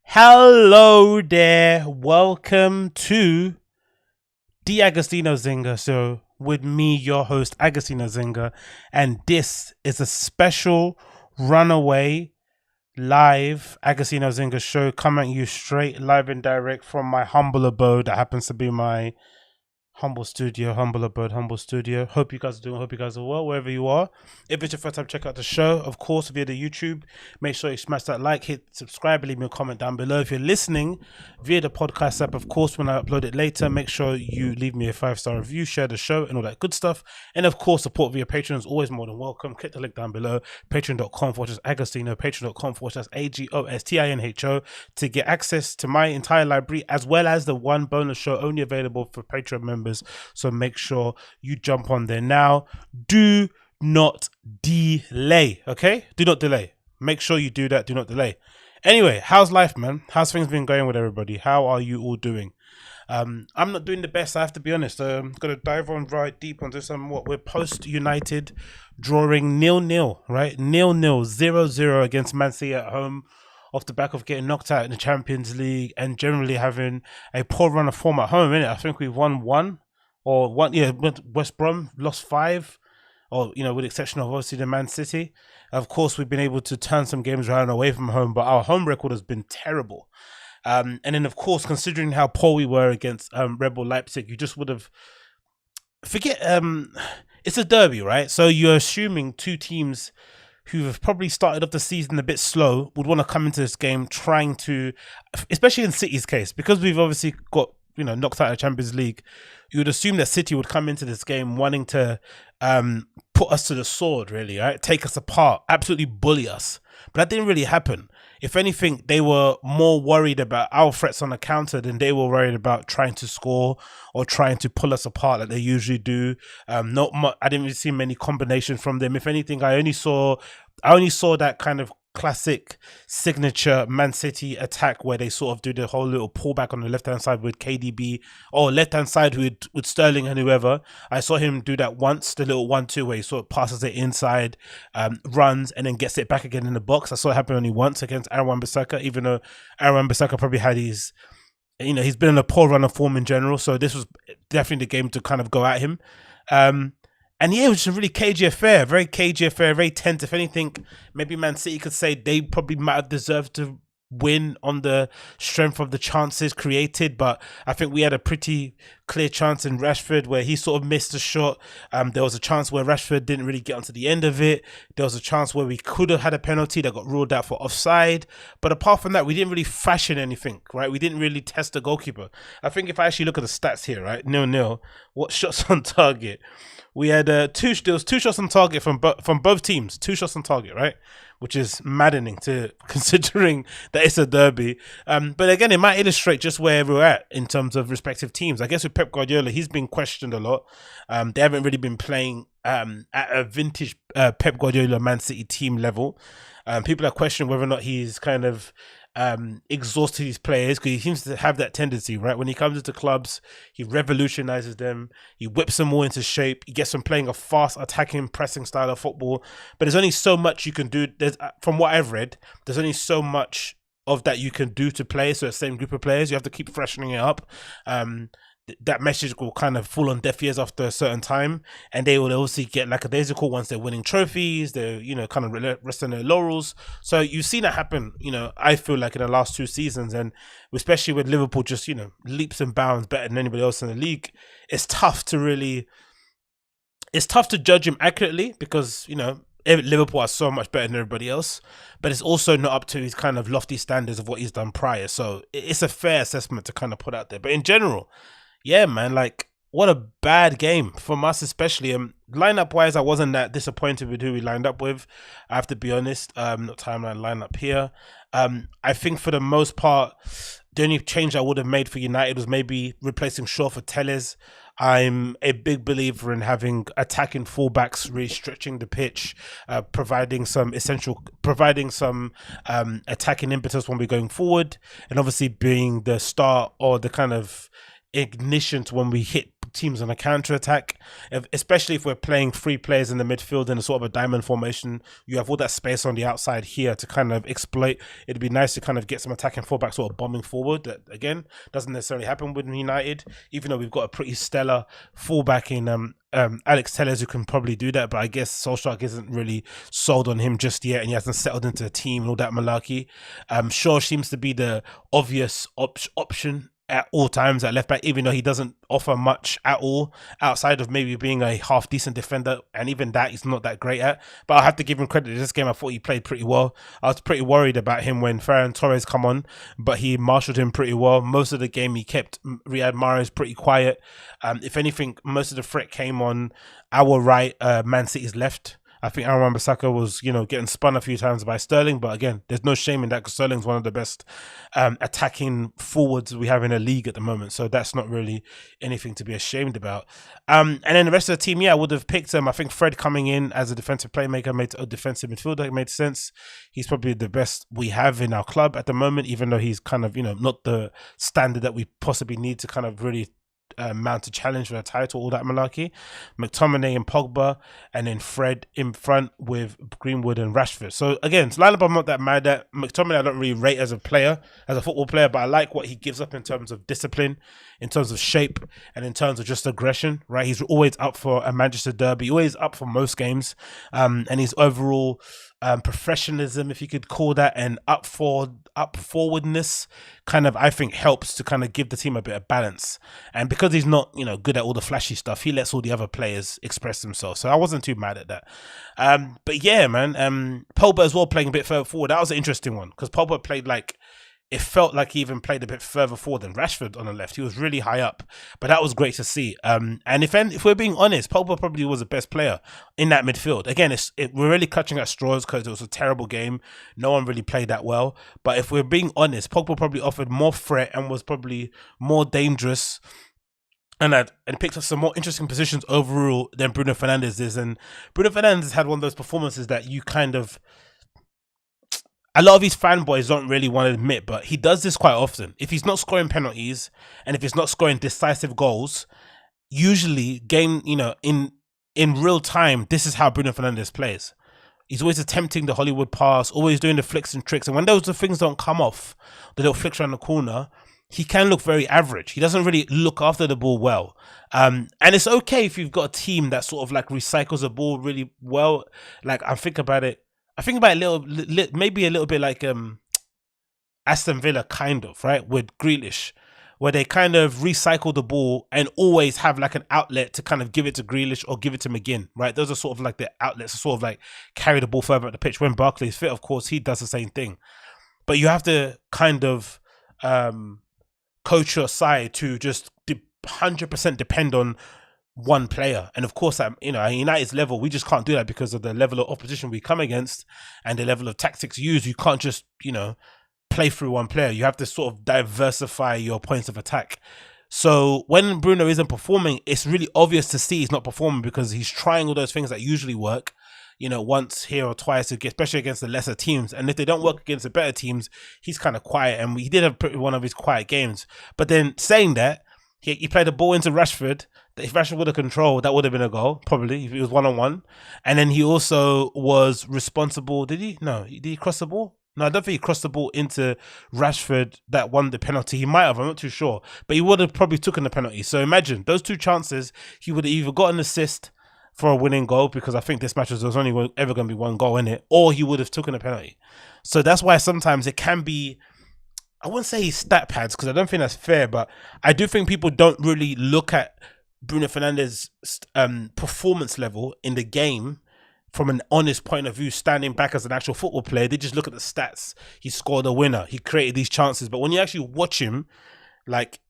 Hello there. Welcome to the Agostinho Zinga. So, with me, your host, Agostinho Zinga, and this is a special runaway live Agostinho Zinga show coming at you straight live and direct from my humble abode that happens to be my humble studio, humble abode, humble studio. Hope you guys are doing, hope you guys are well, wherever you are. If it's your first time, check out the show, of course, via the YouTube. Make sure you smash that like, hit subscribe, leave me a comment down below. If you're listening via the podcast app, of course, when I upload it later, make sure you leave me a 5-star review, share the show, and all that good stuff. And of course, support via Patreon is always more than welcome. Click the link down below, patreon.com/Agostinho, patreon.com/AGOSTINHO to get access to my entire library, as well as the one bonus show only available for Patreon members. So make sure you jump on there now. Do not delay, okay? Do not delay. Make sure you do that. Do not delay. Anyway, how's life, man? How's things been going with everybody? How are you all doing? I'm not doing the best, I have to be honest. Gonna dive on right deep onto what we're post United drawing 0-0, right? 0-0, 0-0 against Man City at home, off the back of getting knocked out in the Champions League and generally having a poor run of form at home, innit? I think we've won one, yeah, West Brom lost 5, or, with the exception of obviously the Man City. Of course, we've been able to turn some games around away from home, but our home record has been terrible. And then, of course, considering how poor we were against Rebel Leipzig, you just would have it's a derby, right? So you're assuming two teams who have probably started off the season a bit slow would want to come into this game trying to, especially in City's case, because we've obviously got knocked out of the Champions League. You would assume that City would come into this game wanting to put us to the sword, really, right? Take us apart, absolutely bully us. But that didn't really happen. If anything, they were more worried about our threats on the counter than they were worried about trying to score or trying to pull us apart like they usually do. Not much. I didn't really see many combinations from them. If anything, I only saw that kind of classic signature Man City attack where they sort of do the whole little pullback on the left hand side with KDB, or left hand side with Sterling and whoever. I saw him do that once, the little 1-2 where he sort of passes it inside, runs and then gets it back again in the box. I saw it happen only once against Aaron Wan-Bissaka, even though Aaron Wan-Bissaka probably had his, he's been in a poor run of form in general, so this was definitely the game to kind of go at him. And yeah, it was just a really cagey affair, very cagey affair, very tense. If anything, maybe Man City could say they probably might have deserved to win on the strength of the chances created, but I think we had a pretty clear chance in Rashford where he sort of missed a shot. There was a chance where Rashford didn't really get onto the end of it. There was a chance where we could have had a penalty that got ruled out for offside, but apart from that, we didn't really fashion anything, right? We didn't really test the goalkeeper. I think if I actually look at the stats here, right, 0-0, what shots on target? We had there was 2 shots on target from both teams, 2 shots on target, right? Which is maddening to considering that it's a derby. But again, it might illustrate just where we're at in terms of respective teams. I guess with Pep Guardiola, he's been questioned a lot. They haven't really been playing at a vintage Pep Guardiola Man City team level. People are questioning whether or not he's kind of exhausted his players, because he seems to have that tendency, right? When he comes into clubs, he revolutionizes them, he whips them all into shape, he gets them playing a fast attacking pressing style of football, but there's only so much you can do. There's, from what I've read, there's only so much of that you can do to play, so the same group of players, you have to keep freshening it up. That message will kind of fall on deaf ears after a certain time, and they will obviously get lackadaisical once they're winning trophies. They're kind of resting their laurels. So you've seen that happen. I feel like in the last 2 seasons, and especially with Liverpool just leaps and bounds better than anybody else in the league. It's tough to judge him accurately because Liverpool are so much better than everybody else, but it's also not up to his kind of lofty standards of what he's done prior. So it's a fair assessment to kind of put out there. But in general, yeah, man, what a bad game from us, especially. Lineup wise, I wasn't that disappointed with who we lined up with. I have to be honest. Not timeline lineup here. I think for the most part, the only change I would have made for United was maybe replacing Shaw for Telles. I'm a big believer in having attacking fullbacks, really stretching the pitch, providing some attacking impetus when we're going forward, and obviously being the start or the kind of ignition to when we hit teams on a counter attack, especially if we're playing three players in the midfield in a sort of a diamond formation. You have all that space on the outside here to kind of exploit. It'd be nice to kind of get some attacking fullbacks sort of bombing forward. That again doesn't necessarily happen with United, even though we've got a pretty stellar fullback in Alex Telles who can probably do that, but I guess Solskjaer isn't really sold on him just yet, and he hasn't settled into a team and all that malarkey. Shaw seems to be the obvious option at all times at left back, even though he doesn't offer much at all outside of maybe being a half decent defender, and even that he's not that great at. But I have to give him credit. This game I thought he played pretty well. I was pretty worried about him when Ferran Torres come on, but he marshaled him pretty well. Most of the game he kept Riyad Mahrez pretty quiet. If anything, most of the threat came on our right, Man City's left. I think Aaron Wan-Bissaka was, getting spun a few times by Sterling, but again, there's no shame in that because Sterling's one of the best attacking forwards we have in the league at the moment. So that's not really anything to be ashamed about. And then the rest of the team, I would have picked I think Fred coming in as a defensive playmaker, a defensive midfielder, made sense. He's probably the best we have in our club at the moment, even though he's kind of, not the standard that we possibly need to kind of really mount a challenge for a title, all that malarkey. McTominay and Pogba, and then Fred in front with Greenwood and Rashford. So again, it's lineup I'm not that mad at. McTominay I don't really rate as a player, as a football player, but I like what he gives up in terms of discipline, in terms of shape, and in terms of just aggression, right? He's always up for a Manchester derby, always up for most games, and his overall professionalism, if you could call that, and up forwardness kind of, I think, helps to kind of give the team a bit of balance. And because he's not, good at all the flashy stuff, he lets all the other players express themselves. So I wasn't too mad at that. But yeah, man, Pogba as well playing a bit further forward. That was an interesting one because Pogba played it felt like he even played a bit further forward than Rashford on the left. He was really high up, but that was great to see. And if we're being honest, Pogba probably was the best player in that midfield. Again, we're really clutching at straws because it was a terrible game. No one really played that well. But if we're being honest, Pogba probably offered more threat and was probably more dangerous and picked up some more interesting positions overall than Bruno Fernandes is. And Bruno Fernandes had one of those performances that you kind of... A lot of these fanboys don't really want to admit, but he does this quite often. If he's not scoring penalties and if he's not scoring decisive goals, usually in real time, this is how Bruno Fernandes plays. He's always attempting the Hollywood pass, always doing the flicks and tricks. And when those things don't come off, the little flicks around the corner, he can look very average. He doesn't really look after the ball well. And it's okay if you've got a team that sort of recycles the ball really well. I think about it maybe a little bit like Aston Villa, kind of, right, with Grealish, where they kind of recycle the ball and always have an outlet to kind of give it to Grealish or give it to McGinn, right? Those are sort of the outlets to sort of carry the ball further up the pitch. When Barkley's fit, of course, he does the same thing. But you have to kind of coach your side to just 100% depend on one player. And of course, at United's level, we just can't do that because of the level of opposition we come against and the level of tactics used. You can't just, play through one player. You have to sort of diversify your points of attack. So when Bruno isn't performing, it's really obvious to see he's not performing because he's trying all those things that usually work, once here or twice, especially against the lesser teams. And if they don't work against the better teams, he's kind of quiet. And he did have one of his quiet games. But then saying that, he played the ball into Rashford. If Rashford would have controlled, that would have been a goal, probably, if it was one-on-one. And then he also was responsible. Did he? No. Did he cross the ball? No, I don't think he crossed the ball into Rashford that won the penalty. He might have, I'm not too sure. But he would have probably taken the penalty. So imagine, those two chances, he would have either got an assist for a winning goal, because I think this match was only ever going to be one goal in it, or he would have taken a penalty. So that's why sometimes it can be... I wouldn't say he's stat pads because I don't think that's fair, but I do think people don't really look at Bruno Fernandes' performance level in the game from an honest point of view, standing back as an actual football player. They just look at the stats. He scored a winner. He created these chances. But when you actually watch him,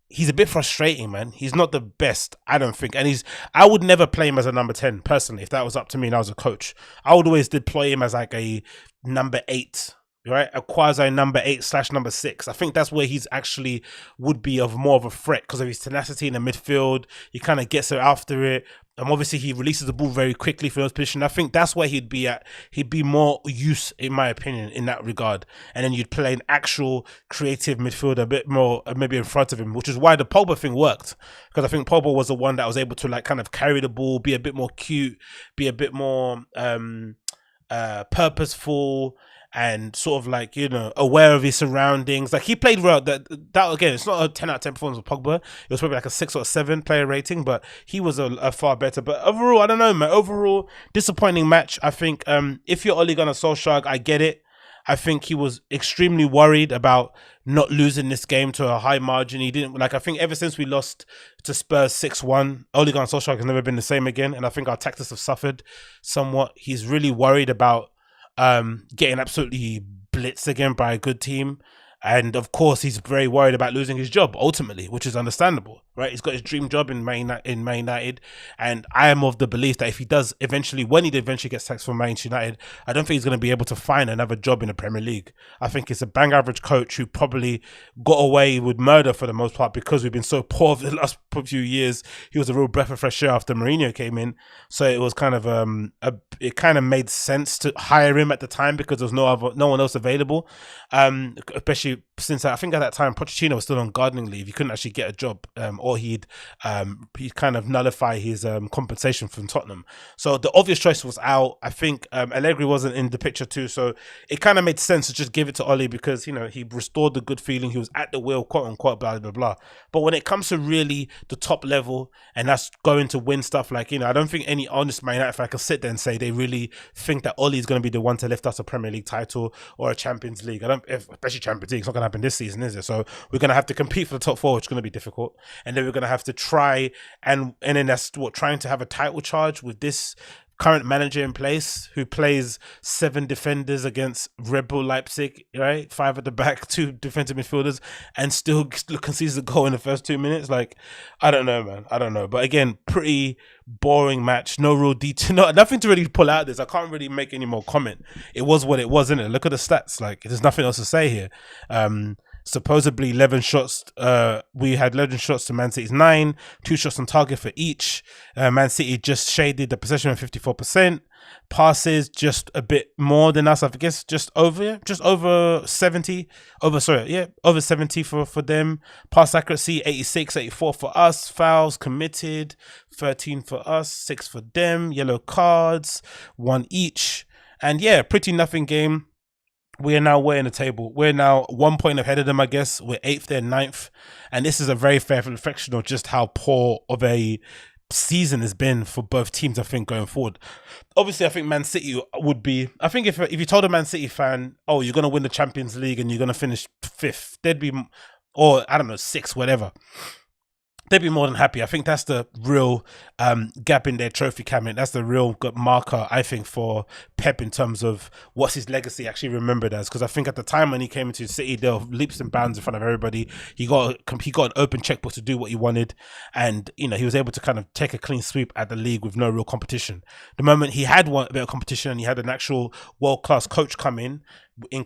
he's a bit frustrating, man. He's not the best, I don't think. And I would never play him as a number 10, personally, if that was up to me and I was a coach. I would always deploy him as a number 8, right? A quasi number 8 slash number 6. I think that's where he's actually would be of more of a threat because of his tenacity in the midfield. He kind of gets after it. Obviously, he releases the ball very quickly for those positions. I think that's where he'd be at. He'd be more use, in my opinion, in that regard. And then you'd play an actual creative midfielder a bit more, maybe in front of him, which is why the Pogba thing worked. Because I think Pogba was the one that was able to like kind of carry the ball, be a bit more cute, be a bit more purposeful, and sort of like, you know, aware of his surroundings. Like he played well. That again, it's not a 10 out of 10 performance with Pogba. It was probably like a 6 or 7 player rating, but he was a far better. But overall, I don't know, man. Overall, disappointing match. I think if you're Ole Gunnar Solskjaer, I get it. I think he was extremely worried about not losing this game to a high margin. He didn't like. I think ever since we lost to Spurs 6-1, Ole Gunnar Solskjaer has never been the same again, and I think our tactics have suffered somewhat. He's really worried about getting absolutely blitzed again by a good team. And of course, he's very worried about losing his job ultimately, which is understandable, right? He's got his dream job in Man United, and I am of the belief that if he does eventually, when he eventually gets sacked from Man United, I don't think he's going to be able to find another job in the Premier League. I think it's a bang average coach who probably got away with murder for the most part because we've been so poor over the last few years. He was a real breath of fresh air after Mourinho came in, so it was kind of it kind of made sense to hire him at the time because there was no one else available, especially since I think at that time Pochettino was still on gardening leave. He couldn't actually get a job, or he'd kind of nullify his compensation from Tottenham. So the obvious choice was out. I think Allegri wasn't in the picture too, so it kind of made sense to just give it to Ole because, you know, he restored the good feeling. He was at the wheel, quote unquote, blah blah blah. But when it comes to really the top level, and that's going to win stuff, like, you know, I don't think any honest Man United fan can sit there and say they really think that Ole is going to be the one to lift us a Premier League title or a Champions League. Especially Champions League, it's not going to happen this season, is it? So we're going to have to compete for the top 4, which is going to be difficult, and then we're going to have to try and then that's what, trying to have a title charge with this current manager in place who plays 7 defenders against Red Bull Leipzig, right? 5 at the back, 2 defensive midfielders, and still concedes a goal in the first 2 minutes. Like, I don't know, man. I don't know. But again, pretty boring match. No real detail. Nothing to really pull out of this. I can't really make any more comment. It was what it was, isn't it? Look at the stats. Like, there's nothing else to say here. Supposedly 11 shots. We had 11 shots to Man City's 9, 2 shots on target for each. Man City just shaded the possession at 54%. Passes just a bit more than us, I guess, just over 70. Over 70 for them. Pass accuracy 86, 84 for us. Fouls committed 13 for us, 6 for them. Yellow cards 1 each. And yeah, pretty nothing game. We are now way in the table. We're now 1 point ahead of them, I guess. We're 8th, they're 9th. And this is a very fair reflection of just how poor of a season has been for both teams, I think, going forward. Obviously, I think Man City would be... I think if you told a Man City fan, oh, you're going to win the Champions League and you're going to finish 5th, they'd be... Or, I don't know, 6th, whatever. They'd be more than happy. I think that's the real gap in their trophy cabinet. That's the real marker, I think, for Pep in terms of what's his legacy actually remembered as. Because I think at the time when he came into City, there were leaps and bounds in front of everybody. He got an open checkbook to do what he wanted, and, you know, he was able to kind of take a clean sweep at the league with no real competition. The moment he had a bit of competition and he had an actual world-class coach come in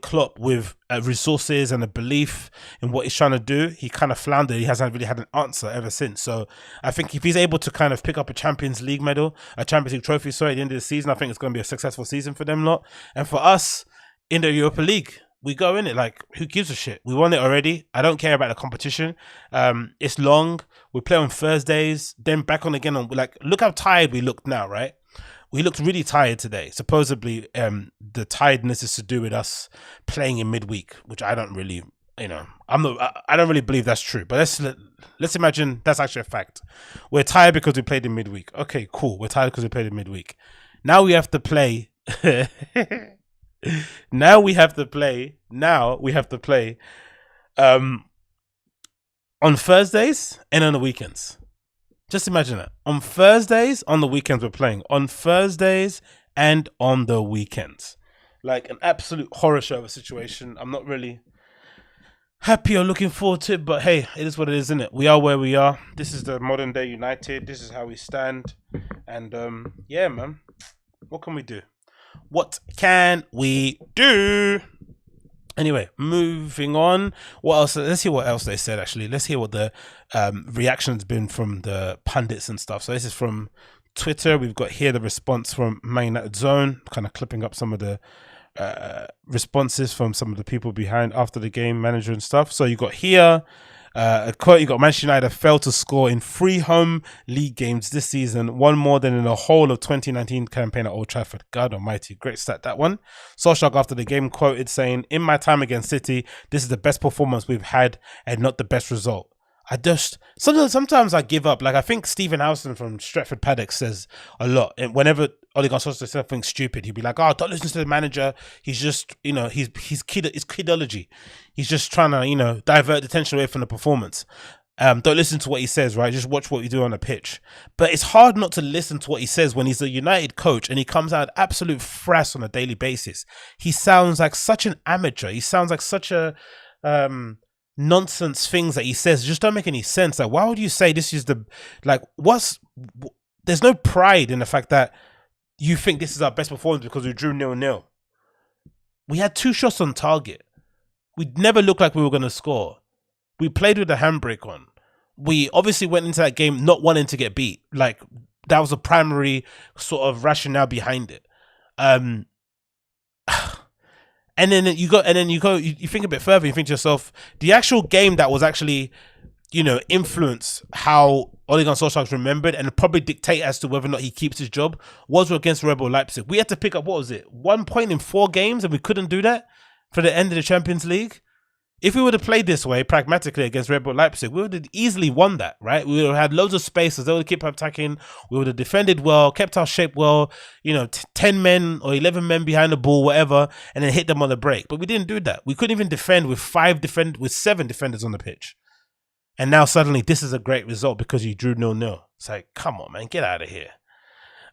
Klopp with resources and a belief in what he's trying to do, he kind of floundered. He hasn't really had an answer ever since. So I think if he's able to kind of pick up a Champions League medal, a Champions League trophy, sorry, at the end of the season, I think it's going to be a successful season for them lot. And for us in the Europa League, we go in it like, who gives a shit? We won it already. I don't care about the competition. It's long. We play on Thursdays, then back on again on, like, look how tired we look now, right? We looked really tired today. Supposedly, the tiredness is to do with us playing in midweek, which I don't really, you know, I don't really believe that's true. But let's imagine that's actually a fact. We're tired because we played in midweek. Okay, cool. We're tired because we played in midweek. Now we have to play. Now we have to play. On Thursdays and on the weekends. Just imagine that. On Thursdays, on the weekends we're playing. On Thursdays and on the weekends. Like an absolute horror show of a situation. I'm not really happy or looking forward to it, but hey, it is what it is, isn't it? We are where we are. This is the modern day United. This is how we stand. And yeah, man. What can we do? What can we do? Anyway, moving on. What else? Let's hear what else they said. Actually, let's hear what the reaction's been from the pundits and stuff. So this is from Twitter. We've got here the response from Man United Zone, kind of clipping up some of the responses from some of the people behind after the game, manager and stuff. So you got here a quote. You got Manchester United failed to score in 3 home league games this season, one more than in the whole of 2019 campaign at Old Trafford. God almighty, great stat that one. Solskjaer after the game quoted saying, "In my time against City, this is the best performance we've had and not the best result." I just sometimes I give up. Like I think Stephen Howson from Stretford Paddock says a lot. And whenever Ole Gunnar Solskjaer says something stupid, he'd be like, "Oh, don't listen to the manager. He's just, he's it's kidology. He's just trying to, divert the attention away from the performance. Don't listen to what he says, right? Just watch what you do on the pitch." But it's hard not to listen to what he says when he's a United coach and he comes out absolute frass on a daily basis. He sounds like such an amateur. He sounds like such a nonsense things that he says just don't make any sense. Like, why would you say this is there's no pride in the fact that you think this is our best performance because we drew 0-0. We had 2 shots on target. We never looked like we were going to score. We played with the handbrake on. We obviously went into that game not wanting to get beat. Like, that was a primary sort of rationale behind it. And then you think a bit further, you think to yourself, the actual game that was actually, influence how Ole Gunnar Solskjaer is remembered and probably dictate as to whether or not he keeps his job was against Rebel Leipzig. We had to pick up, 1 point in 4 games, and we couldn't do that for the end of the Champions League. If we would have played this way, pragmatically, against Red Bull Leipzig, we would have easily won that, right? We would have had loads of spaces. They would have kept attacking. We would have defended well, kept our shape well, 10 men or 11 men behind the ball, whatever, and then hit them on the break. But we didn't do that. We couldn't even defend with 7 defenders on the pitch. And now suddenly this is a great result because you drew 0-0. It's like, come on, man, get out of here.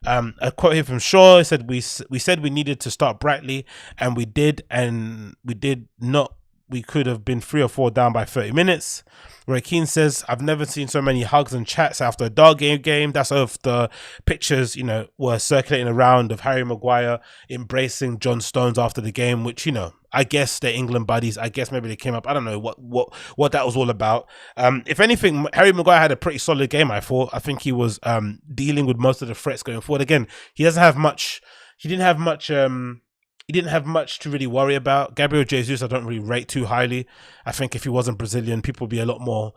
A quote here from Shaw. He said, we said we needed to start brightly, and we did not. We could have been 3 or 4 down by 30 minutes. Roy Keane says, "I've never seen so many hugs and chats after a dog game." That's of the pictures, were circulating around of Harry Maguire embracing John Stones after the game, which, I guess they're England buddies. I guess maybe they came up. I don't know what that was all about. If anything, Harry Maguire had a pretty solid game, I thought. I think he was dealing with most of the threats going forward. Again, he didn't have much to really worry about. Gabriel Jesus, I don't really rate too highly. I think if he wasn't Brazilian, people would be a lot more,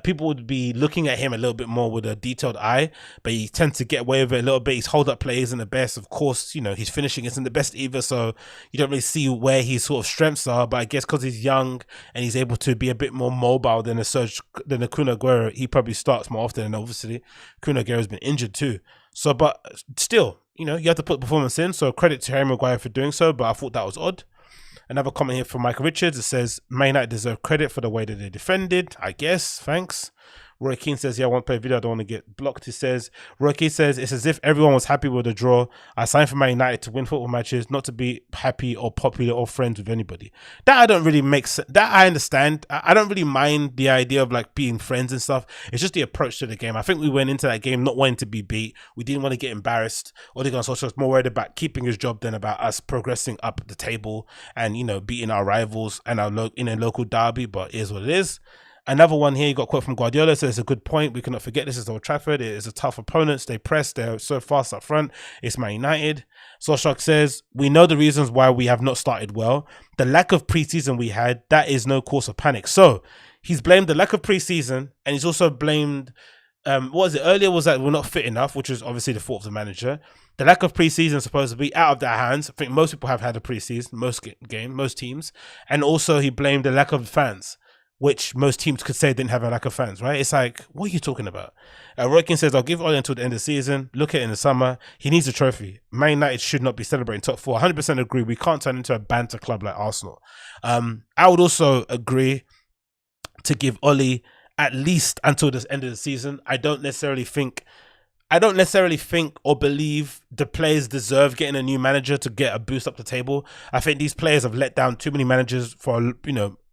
people would be looking at him a little bit more with a detailed eye, but he tends to get away with it a little bit. His hold-up play isn't the best. Of course, his finishing isn't the best either, so you don't really see where his sort of strengths are, but I guess because he's young and he's able to be a bit more mobile than a Kun Aguero, he probably starts more often, and obviously Kun Aguero's been injured too. So, but still, you have to put performance in. So credit to Harry Maguire for doing so, but I thought that was odd. Another comment here from Michael Richards. It says, "Man United deserve credit for the way that they defended. I guess. Thanks." Roy Keane says, "Yeah, I won't play a video. I don't want to get blocked." He says, Roy Keane says, "It's as if everyone was happy with the draw. I signed for Man United to win football matches, not to be happy or popular or friends with anybody." That I don't really make sense. That I understand. I don't really mind the idea of like being friends and stuff. It's just the approach to the game. I think we went into that game not wanting to be beat. We didn't want to get embarrassed. Ole Gunnar Solskjaer was more worried about keeping his job than about us progressing up the table and beating our rivals and in a local derby. But it is what it is. Another one here, you got a quote from Guardiola, so it's a good point. We cannot forget this is Old Trafford. It is a tough opponent. They press. They're so fast up front. It's Man United. Solskjaer says, "We know the reasons why we have not started well. The lack of preseason we had, that is no cause of panic." So he's blamed the lack of preseason, and he's also blamed, what was it? Earlier was that we're not fit enough, which was obviously the fault of the manager. The lack of preseason is supposed to be out of their hands. I think most people have had a preseason, most teams. And also he blamed the lack of fans, which most teams could say didn't have a lack of fans, right? It's like, what are you talking about? Roy Keane says, "I'll give Ole until the end of the season. Look at it in the summer. He needs a trophy. Man United should not be celebrating top 4. 100% agree. We can't turn into a banter club like Arsenal." I would also agree to give Ole at least until the end of the season. I don't necessarily think or believe the players deserve getting a new manager to get a boost up the table. I think these players have let down too many managers for,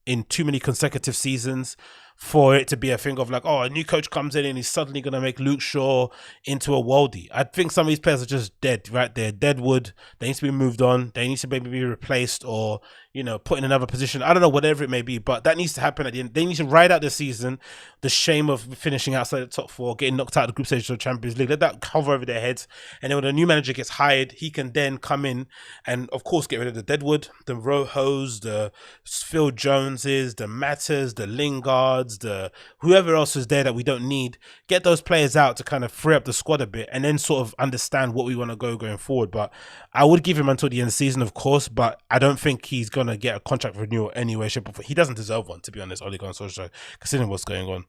in too many consecutive seasons for it to be a thing of like, oh, a new coach comes in and he's suddenly going to make Luke Shaw into a worldie. I think some of these players are just dead, right? They're dead wood. They need to be moved on. They need to maybe be replaced or, you know, put in another position. I don't know, whatever it may be, but that needs to happen at the end. They need to ride out the season, the shame of finishing outside the top four, getting knocked out of the group stage of the Champions League. Let that cover over their heads. And then when a new manager gets hired, he can then come in and, of course, get rid of the Deadwood, the Rojos, the Phil Joneses, the Matters, the Lingards, the whoever else is there that we don't need. Get those players out to kind of free up the squad a bit and then sort of understand what we want to going forward. But I would give him until the end of the season, of course, but I don't think he's going to get a contract renewal anyway. He doesn't deserve one, to be honest, Ole Gunnar Solskjaer, considering what's going on.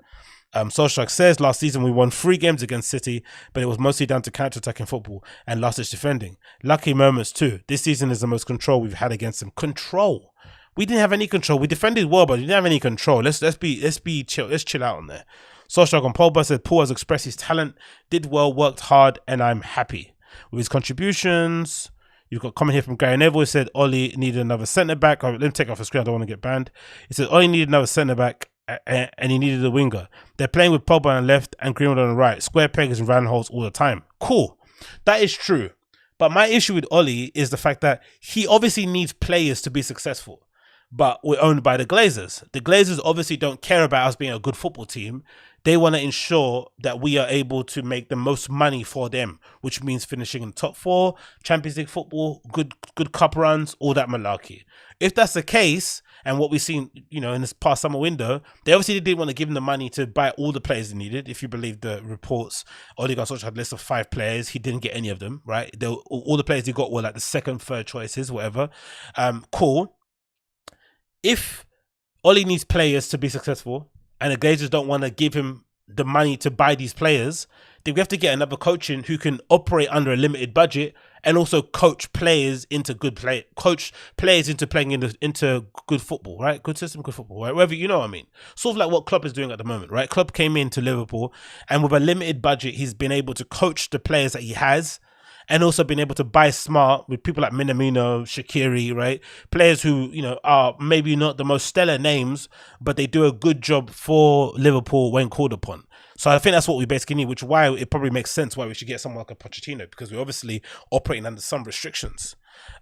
Solskjaer says last season we won 3 games against City, but it was mostly down to counter-attacking football and last-ditch defending. Lucky moments too. This season is the most control we've had against them. Control. We didn't have any control. We defended well, but we didn't have any control. Let's be chill. Let's chill out on there. Solskjaer on Pogba said Paul has expressed his talent, did well, worked hard, and I'm happy with his contributions. You've got a comment here from Gary Neville. He said Ole needed another centre back. Let me take off the screen. I don't want to get banned. He said Ole needed another centre back and he needed a winger. They're playing with Pogba on the left and Greenwood on the right. Square pegs and round holes all the time. Cool. That is true. But my issue with Ole is the fact that he obviously needs players to be successful. But we're owned by the Glazers. The Glazers obviously don't care about us being a good football team. They want to ensure that we are able to make the most money for them, which means finishing in the top 4, Champions League football, good cup runs, all that malarkey. If that's the case, and what we've seen, you know, in this past summer window, they obviously didn't want to give them the money to buy all the players they needed. If you believe the reports, Ole Gunnar Solskjaer had a list of 5 players. He didn't get any of them, right? All the players he got were like the second, third choices, whatever. Cool. If Ole needs players to be successful and the Glazers don't want to give him the money to buy these players, then we have to get another coach in who can operate under a limited budget and also coach players into playing into good football, right? Good system, good football, right? Whatever, you know what I mean? Sort of like what Klopp is doing at the moment, right? Klopp came into Liverpool and with a limited budget, he's been able to coach the players that he has and also been able to buy smart with people like Minamino, Shaqiri, right? Players who, you know, are maybe not the most stellar names, but they do a good job for Liverpool when called upon. So I think that's what we basically need, which is why it probably makes sense why we should get someone like a Pochettino, because we're obviously operating under some restrictions.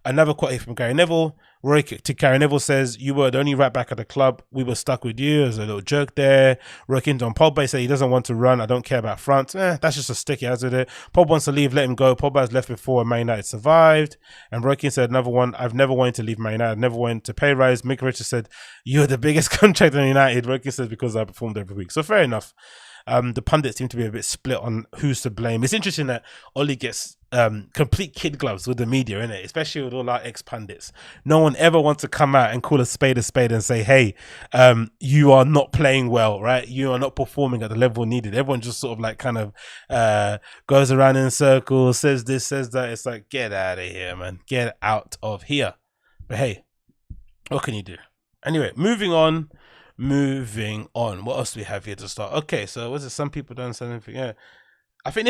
Another quote here from Gary Neville. Roy to Gary Neville says, you were the only right back at the club. We were stuck with you. There's a little joke there. Roy Keane on Pogba said he doesn't want to run. I don't care about France. That's just a stick he has with it. Pogba wants to leave, let him go. Pogba has left before Man United survived. And Roy Keane said another one, I've never wanted to leave Man United. I've never wanted to pay rise. Mick Richards said, you're the biggest contract in United. Roy Keane says, because I performed every week. So fair enough. The pundits seem to be a bit split on who's to blame. It's interesting that Ole gets complete kid gloves with the media, innit? Especially with all our ex-pundits. No one ever wants to come out and call a spade and say, hey, you are not playing well, right? You are not performing at the level needed. Everyone just sort of like kind of goes around in circles, says this, says that. It's like, get out of here, man. Get out of here. But hey, what can you do? Anyway, moving on. What else do we have here to start? Okay, so was it some people don't say anything? Yeah. I think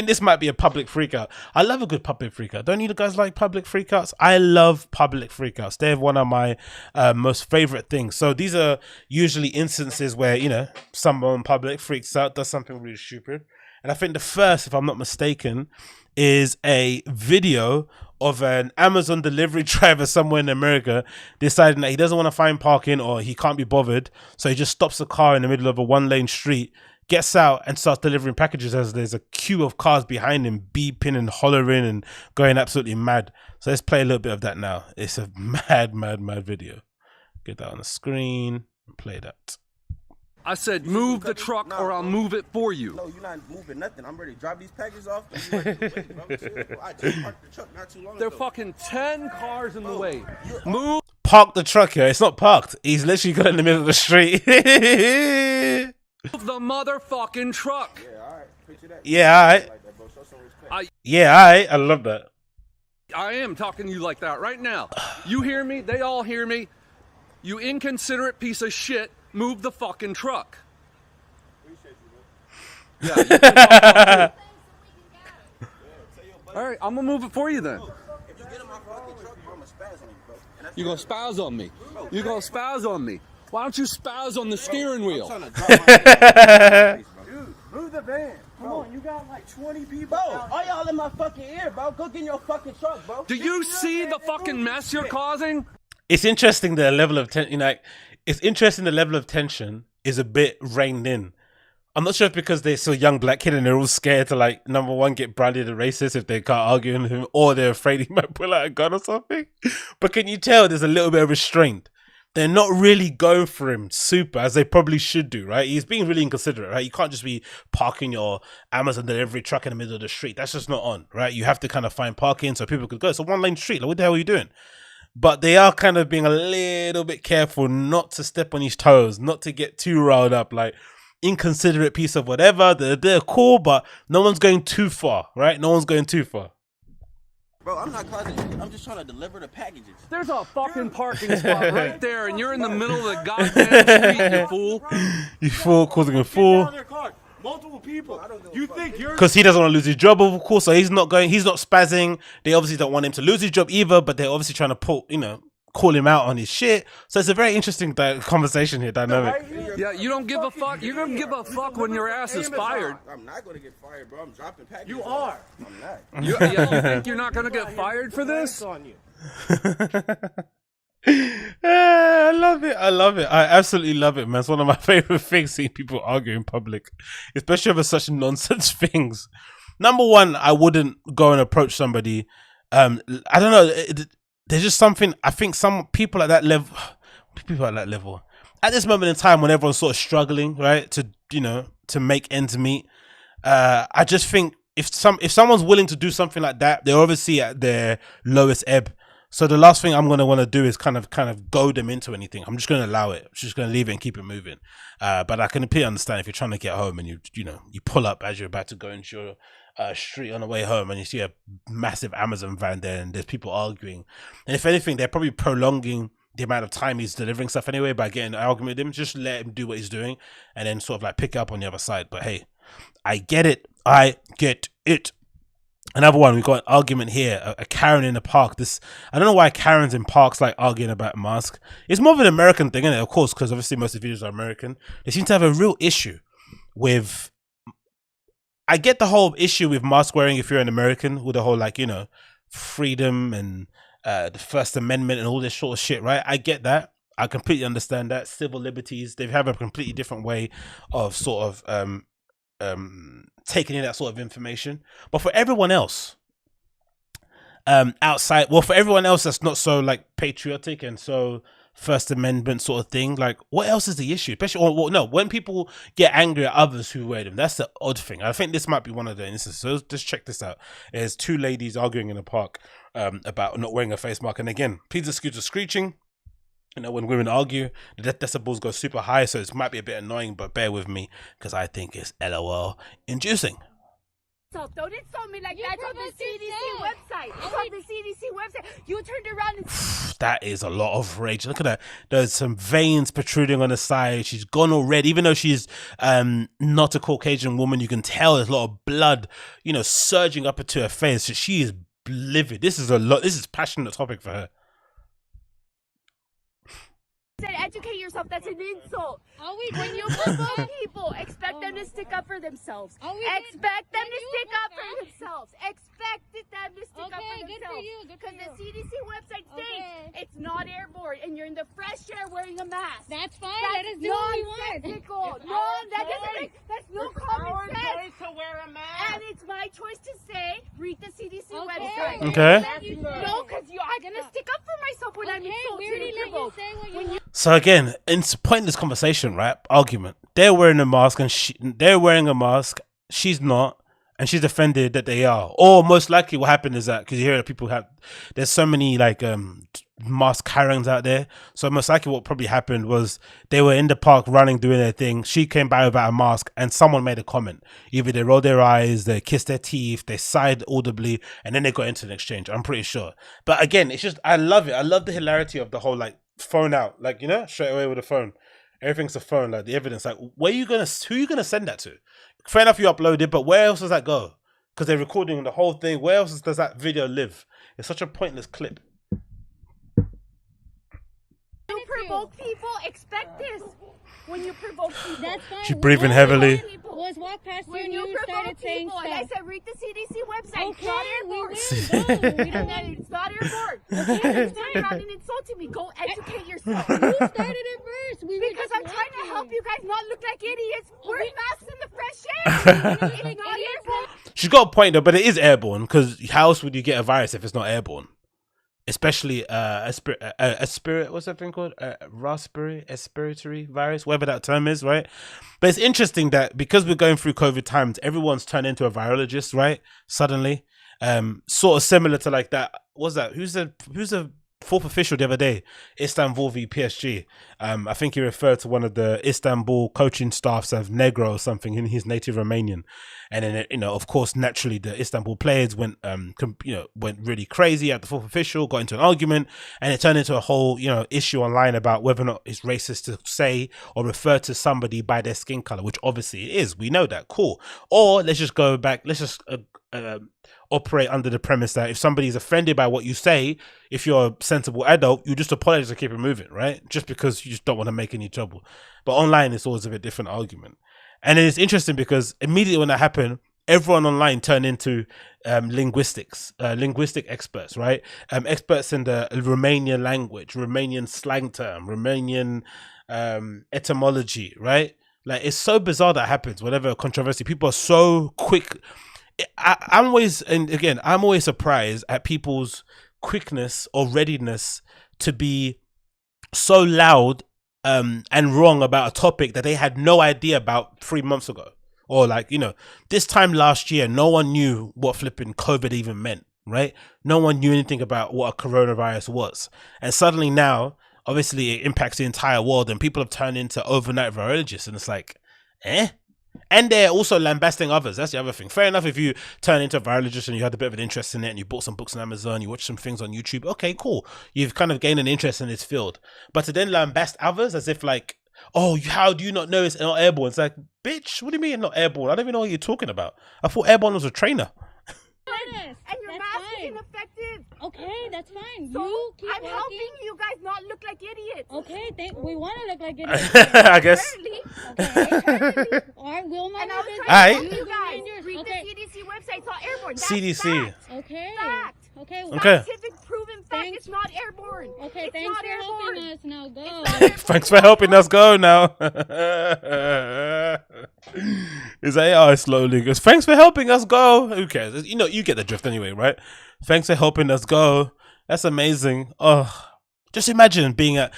this might be a public freakout. I love a good public freakout. Don't you guys like public freakouts? I love public freakouts. They're one of my most favorite things. So these are usually instances where, you know, someone public freaks out, does something really stupid. And I think the first, if I'm not mistaken, is a video of an Amazon delivery driver somewhere in America deciding that he doesn't want to find parking or he can't be bothered. So he just stops the car in the middle of a 1-lane street, gets out and starts delivering packages as there's a queue of cars behind him, beeping and hollering and going absolutely mad. So let's play a little bit of that now. It's a mad video. Get that on the screen and play that. I said, move the truck or I'll move it for you. No, you're not moving nothing. I'm ready to drop these packages off. I just parked the truck not too long ago. There are fucking 10 cars in the way. Move. Park the truck here. It's not parked. He's literally got in the middle of the street. The motherfucking truck. Yeah, all right. Picture that. Yeah, all right. Like that, bro. Show some respect. Yeah, all right. I love that. I am talking to you like that right now. You hear me? They all hear me. You inconsiderate piece of shit. Move the fucking truck. Yeah. You can all right, I'm gonna move it for you then. If you get in my fucking truck, bro, I'm gonna spaz on you, bro. You gonna spaz on me? You gonna spaz on me? Why don't you spaz on the steering I'm wheel? trying to drop my face, bro. Dude, move the van. Come on, you got like 20 people. Bro, out all y'all in my fucking ear, bro. Go get in your fucking truck, bro. Do you see the fucking mess you're causing? It's interesting the level of tension. Like, it's interesting the level of tension is a bit reined in. I'm not sure if because they're so young black kid and they're all scared to like number one get branded a racist if they can't argue with him, or they're afraid he might pull out a gun or something. But can you tell there's a little bit of restraint? They're not really going for him super as they probably should do, right? He's being really inconsiderate, right? You can't just be parking your Amazon delivery truck in the middle of the street. That's just not on, right? You have to kind of find parking so people could go. It's a one-lane street. Like, what the hell are you doing? But they are kind of being a little bit careful not to step on his toes, not to get too riled up, like inconsiderate piece of whatever. They're cool, but no one's going too far, right? No one's going too far. Bro, I'm not causing shit. I'm just trying to deliver the packages. There's a fucking parking spot right there, and you're in the middle of the goddamn street, you fool. You fool, causing a fool. multiple people. You think you're Because he doesn't want to lose his job, of course, so he's not spazzing. They obviously don't want him to lose his job either, but they're obviously trying to call him out on his shit. So it's a very interesting conversation here, dynamic. Yeah, you don't give a fuck. You're gonna give a fuck when your ass is fired. I'm not gonna get fired, bro. I'm dropping packages. You are. I'm not. You think you're not gonna get fired for this? on you. I love it. I love it. I absolutely love it, man. It's one of my favorite things, seeing people argue in public, especially over such nonsense things. Number one, I wouldn't go and approach somebody. I don't know. There's just something. I think some people at that level, at this moment in time when everyone's sort of struggling, right, to make ends meet. I just think if someone's willing to do something like that, they're obviously at their lowest ebb. So the last thing I'm going to want to do is kind of goad them into anything. I'm just going to allow it. I'm just going to leave it and keep it moving. But I can completely understand if you're trying to get home and you pull up as you're about to go into your street on the way home and you see a massive Amazon van there and there's people arguing. And if anything, they're probably prolonging the amount of time he's delivering stuff anyway by getting an argument with him. Just let him do what he's doing and then sort of like pick up on the other side. But hey, I get it. I get it. Another one, we've got an argument here, a Karen in the park. I don't know why Karens in parks like arguing about mask. It's more of an American thing, isn't it? Of course, because obviously most of the videos are American. They seem to have a real issue with, I get the whole issue with mask wearing if you're an American, with the whole freedom and the First Amendment and all this sort of shit, right? I get that. I completely understand that. Civil liberties, they have a completely different way of sort of taking in that sort of information. But for everyone else for everyone else that's not so patriotic and so First Amendment sort of thing, what else is the issue? Especially when people get angry at others who wear them, that's the odd thing. I think this might be one of the instances. So just check this out. There's two ladies arguing in a park about not wearing a face mask, and again, please excuse the screeching. When women argue, the decibels go super high, so it might be a bit annoying, but bear with me because I think it's LOL inducing. So don't insult me like that. It's on the CDC website. It's on the CDC website. You turned around and... That is a lot of rage. Look at that. There's some veins protruding on the side. She's gone all red. Even though she's not a Caucasian woman, you can tell there's a lot of blood, surging up into her face. She is livid. This is passionate topic for her. Said educate yourself. That's an insult. When you provoke people, expect them to stick up for themselves. Expect them to stick up for themselves. Expect them to stick up for themselves. Because the CDC website states it's not airborne, and you're in the fresh air wearing a mask. That's fine. Let us do what we want. No, that doesn't make. That's no common sense. to wear a mask. And it's my choice to say, read the CDC website. Okay. No, because I'm gonna stick up for myself when I'm insulted. We already let you say what you So again, it's pointless conversation, right? Argument. They're wearing a mask and they're wearing a mask. She's not, and she's offended that they are. Or most likely, what happened is that because you hear that people there's so many mask Karens out there. So most likely, what probably happened was they were in the park running, doing their thing. She came by without a mask, and someone made a comment. Either they rolled their eyes, they kissed their teeth, they sighed audibly, and then they got into an exchange. I'm pretty sure. But again, it's just I love it. I love the hilarity of the whole phone out, straight away with the phone. Everything's a phone, the evidence. Who are you gonna send that to? Fair enough, you upload it, but where else does that go? Because they're recording the whole thing. Where else does that video live? It's such a pointless clip. You provoke people, expect this. When you provoke people. That's fine. She's breathing heavily. Was walk past you When and you you started provoke saying people, and I stuff. said read the CDC website. Okay, It's we not airborne. will go. We And don't then want it's not airborne. Okay, You're that's turning around fine. and insulting me. Go educate yourself. You started it first. We were Because just I'm trying to walking. help you guys not look like idiots. Wear masks in the fresh air. It's not airborne. She's got a point though, but it is airborne because how else would you get a virus if it's not airborne? Especially a spirit, what's that thing called? Respiratory virus, whatever that term is, right? But it's interesting that because we're going through COVID times, everyone's turned into a virologist, right? Suddenly, sort of similar to like that. What's that? Who's the fourth official the other day? Istanbul v PSG. I think he referred to one of the Istanbul coaching staffs as Negro or something, and he's native Romanian. And then, of course, naturally, the Istanbul players went really crazy at the fourth official, got into an argument, and it turned into a whole, issue online about whether or not it's racist to say or refer to somebody by their skin color, which obviously it is. We know that. Cool. Or let's just go back. Let's just operate under the premise that if somebody's offended by what you say, if you're a sensible adult, you just apologize and keep it moving, right? Just because you just don't want to make any trouble. But online, it's always a bit different argument. And it's interesting because immediately when that happened, everyone online turned into linguistic experts, right? Experts in the Romanian language, Romanian slang term, Romanian etymology, right? Like, it's so bizarre that happens whenever a controversy. People are so quick. I'm always surprised at people's quickness or readiness to be so loud and wrong about a topic that they had no idea about 3 months ago. Or this time last year, no one knew what flipping COVID even meant, right? No one knew anything about what a coronavirus was. And suddenly now, obviously it impacts the entire world and people have turned into overnight virologists, and it's like, And they're also lambasting others. That's the other thing. Fair enough if you turn into a virologist and you had a bit of an interest in it and you bought some books on Amazon, you watch some things on YouTube. Okay, cool. You've kind of gained an interest in this field. But to then lambast others as if like, oh, how do you not know it's not airborne? It's like, bitch, what do you mean it's not airborne? I don't even know what you're talking about. I thought airborne was a trainer. And your mask is ineffective. Okay, that's fine. So You keep I'm walking. helping you guys not look like idiots. Okay, we want to look like idiots. I guess. Apparently. All right, we'll not And I was do trying Aight. to tell you guys, read Okay. the CDC website. It's not airborne. That's CDC. fact. Okay. Fact. Okay. Okay. Scientific proven fact. Thanks. It's not airborne. Okay, It's thanks not for airborne. helping us. Now go. It's not airborne. Thanks for helping us go now. His AI slowly goes, thanks for helping us go. Who cares? You get the drift anyway, right? Thanks for helping us go. That's amazing. Oh, just imagine being at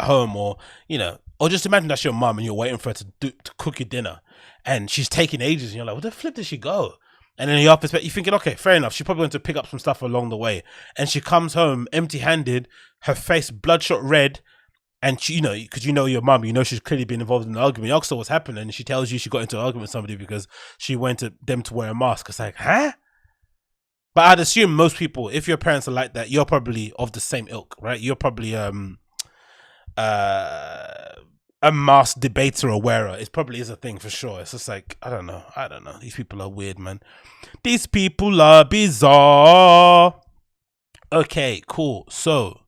home, or just imagine that's your mom and you're waiting for her to cook your dinner, and she's taking ages, and you're like, where the flip did she go? And then you're thinking, okay, fair enough. She probably went to pick up some stuff along the way, and she comes home empty-handed, her face bloodshot red, and she, because your mum, she's clearly been involved in an argument. You ask her what's happened, and she tells you she got into an argument with somebody because she wanted them to wear a mask. It's like, huh? But I'd assume most people, if your parents are like that, you're probably of the same ilk, right? You're probably a mask debater or wearer. It probably is a thing for sure. It's just like, I don't know. These people are weird, man. These people are bizarre. Okay, cool. So,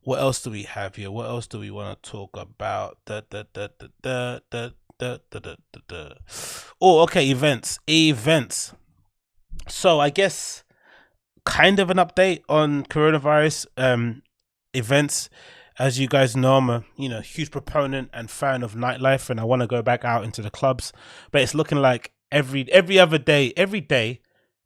what else do we have here? What else do we want to talk about? Oh, okay, events. So, I guess kind of an update on coronavirus events. As you guys know, I'm a huge proponent and fan of nightlife, and I want to go back out into the clubs. But it's looking like every day,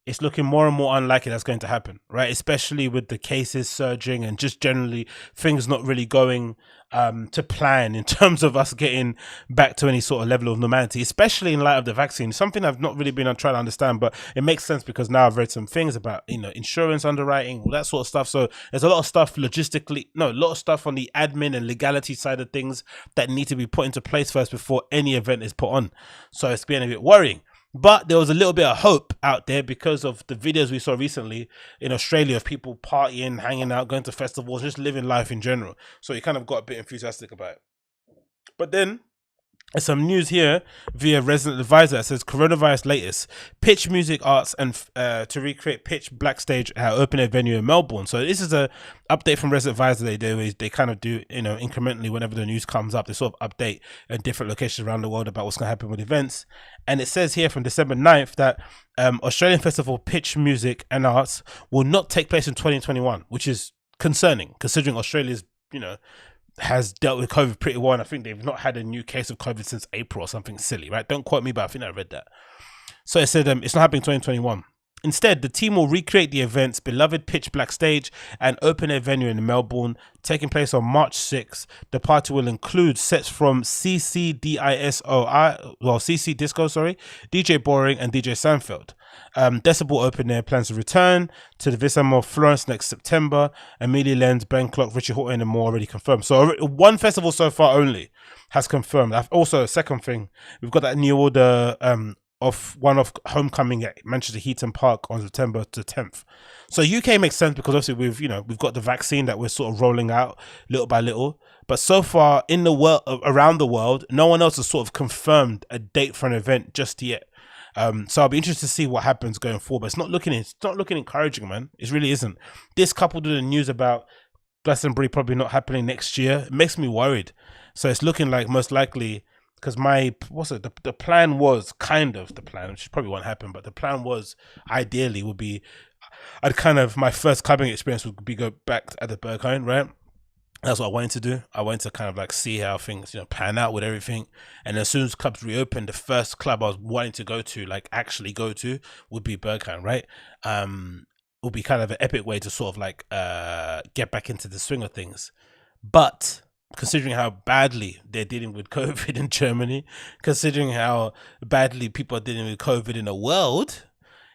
it's looking more and more unlikely that's going to happen, right? Especially with the cases surging and just generally things not really going to plan in terms of us getting back to any sort of level of normality, especially in light of the vaccine. Something I've not really been trying to understand, but it makes sense because now I've read some things about, insurance underwriting, all that sort of stuff. So there's a lot of stuff a lot of stuff on the admin and legality side of things that need to be put into place first before any event is put on. So it's been a bit worrying. But there was a little bit of hope out there because of the videos we saw recently in Australia of people partying, hanging out, going to festivals, just living life in general. So you kind of got a bit enthusiastic about it. But then There's some news here via resident advisor that says coronavirus latest pitch music arts and to recreate pitch black stage at open air venue in Melbourne. So this is a update from resident advisor. They kind of do, you know, incrementally whenever the news comes up, they sort of update at different locations around the world about what's going to happen with events. And it says here from December 9th that Australian Festival Pitch Music and Arts will not take place in 2021, which is concerning considering Australia's, you know, has dealt with COVID pretty well, and I think they've not had a new case of COVID since April or something silly, right? Don't quote me, but I think I read that. So it said it's not happening in 2021. Instead, the team will recreate the event's beloved pitch black stage and open air venue in Melbourne, taking place on March 6th. The party will include sets from CC Disco, DJ Boring and DJ Seinfeld. Decibel Open Air plans to return to the Visamo Florence next September. Amelia Lenz, Ben Clock, Richie Horton and more already confirmed. So one festival so far only has confirmed. Also, a second thing, we've got that new order of Homecoming at Manchester Heaton Park on September the 10th. So UK makes sense because obviously we've got the vaccine that we're sort of rolling out little by little. But so far in the world, around the world, no one else has sort of confirmed a date for an event just yet. So I'll be interested to see what happens going forward. But it's not looking encouraging, man. It really isn't. This coupled with the news about Glastonbury probably not happening next year, it makes me worried. So it's looking like most likely, because the plan was which probably won't happen, but the plan was ideally would be, my first clubbing experience would be go back at the Berghain, right? That's what I wanted to do. I wanted to kind of like see how things, you know, pan out with everything. And as soon as clubs reopened, the first club I was wanting to go to, like actually go to, would be Berghain, right? Would be kind of an epic way to sort of like get back into the swing of things. But considering how badly they're dealing with COVID in Germany, considering how badly people are dealing with COVID in the world,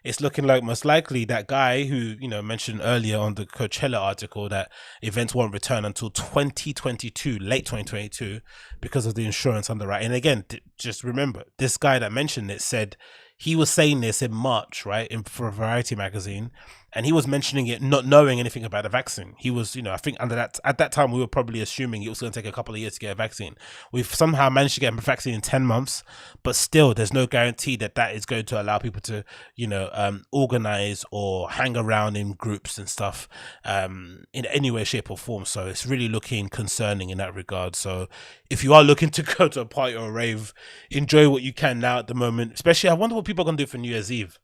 it's looking like most likely that guy who, you know, mentioned earlier on the Coachella article that events won't return until 2022, late 2022, because of the insurance underwriting. And again, just remember, this guy that mentioned it said he was saying this in March, right, for a Variety magazine, and he was mentioning it not knowing anything about the vaccine. He was, you know, I think at that time we were probably assuming it was going to take a couple of years to get a vaccine. We've somehow managed to get a vaccine in 10 months, but still there's no guarantee that is going to allow people to, you know, organize or hang around in groups and stuff in any way, shape or form. So it's really looking concerning in that regard. So if you are looking to go to a party or a rave, enjoy what you can now at the moment. Especially, I wonder what people are going to do for New Year's Eve.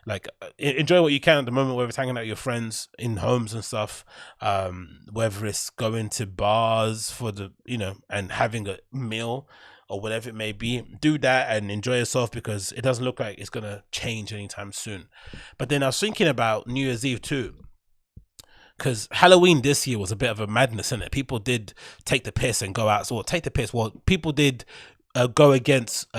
Like, enjoy what you can at the moment, whether it's hanging out with your friends in homes and stuff, whether it's going to bars for the, you know, and having a meal or whatever it may be. Do that and enjoy yourself, because it doesn't look like it's going to change anytime soon. But then I was thinking about New Year's Eve too, because Halloween this year was a bit of a madness, isn't it? People did take the piss and go out. So take the piss. Well, people did go against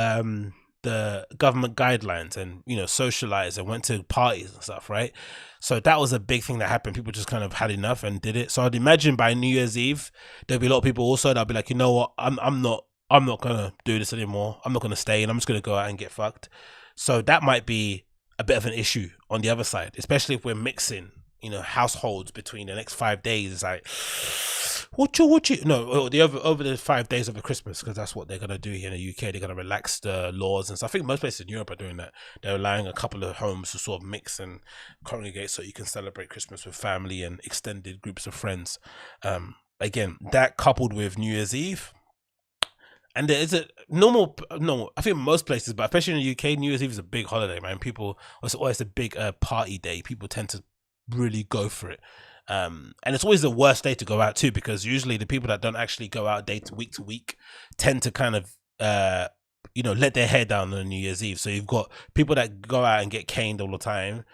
the government guidelines and, you know, socialize and went to parties and stuff, right? So that was a big thing that happened. People just kind of had enough and did it. So I'd imagine by New Year's Eve there'll be a lot of people also that'll be like, you know what, I'm not gonna do this anymore. I'm not gonna stay, and I'm just gonna go out and get fucked. So that might be a bit of an issue on the other side, especially if we're mixing, you know, households between the next 5 days. It's like, over the 5 days of the Christmas, because that's what they're gonna do here in the UK. They're gonna relax the laws and stuff. I think most places in Europe are doing that. They're allowing a couple of homes to sort of mix and congregate so you can celebrate Christmas with family and extended groups of friends. Again, that coupled with New Year's Eve. And there is a normal, I think most places, but especially in the UK, New Year's Eve is a big holiday, man. It's always a big party day. People tend to really go for it. And it's always the worst day to go out too, because usually the people that don't actually go out week to week tend to kind of let their hair down on New Year's Eve. So you've got people that go out and get caned all the time,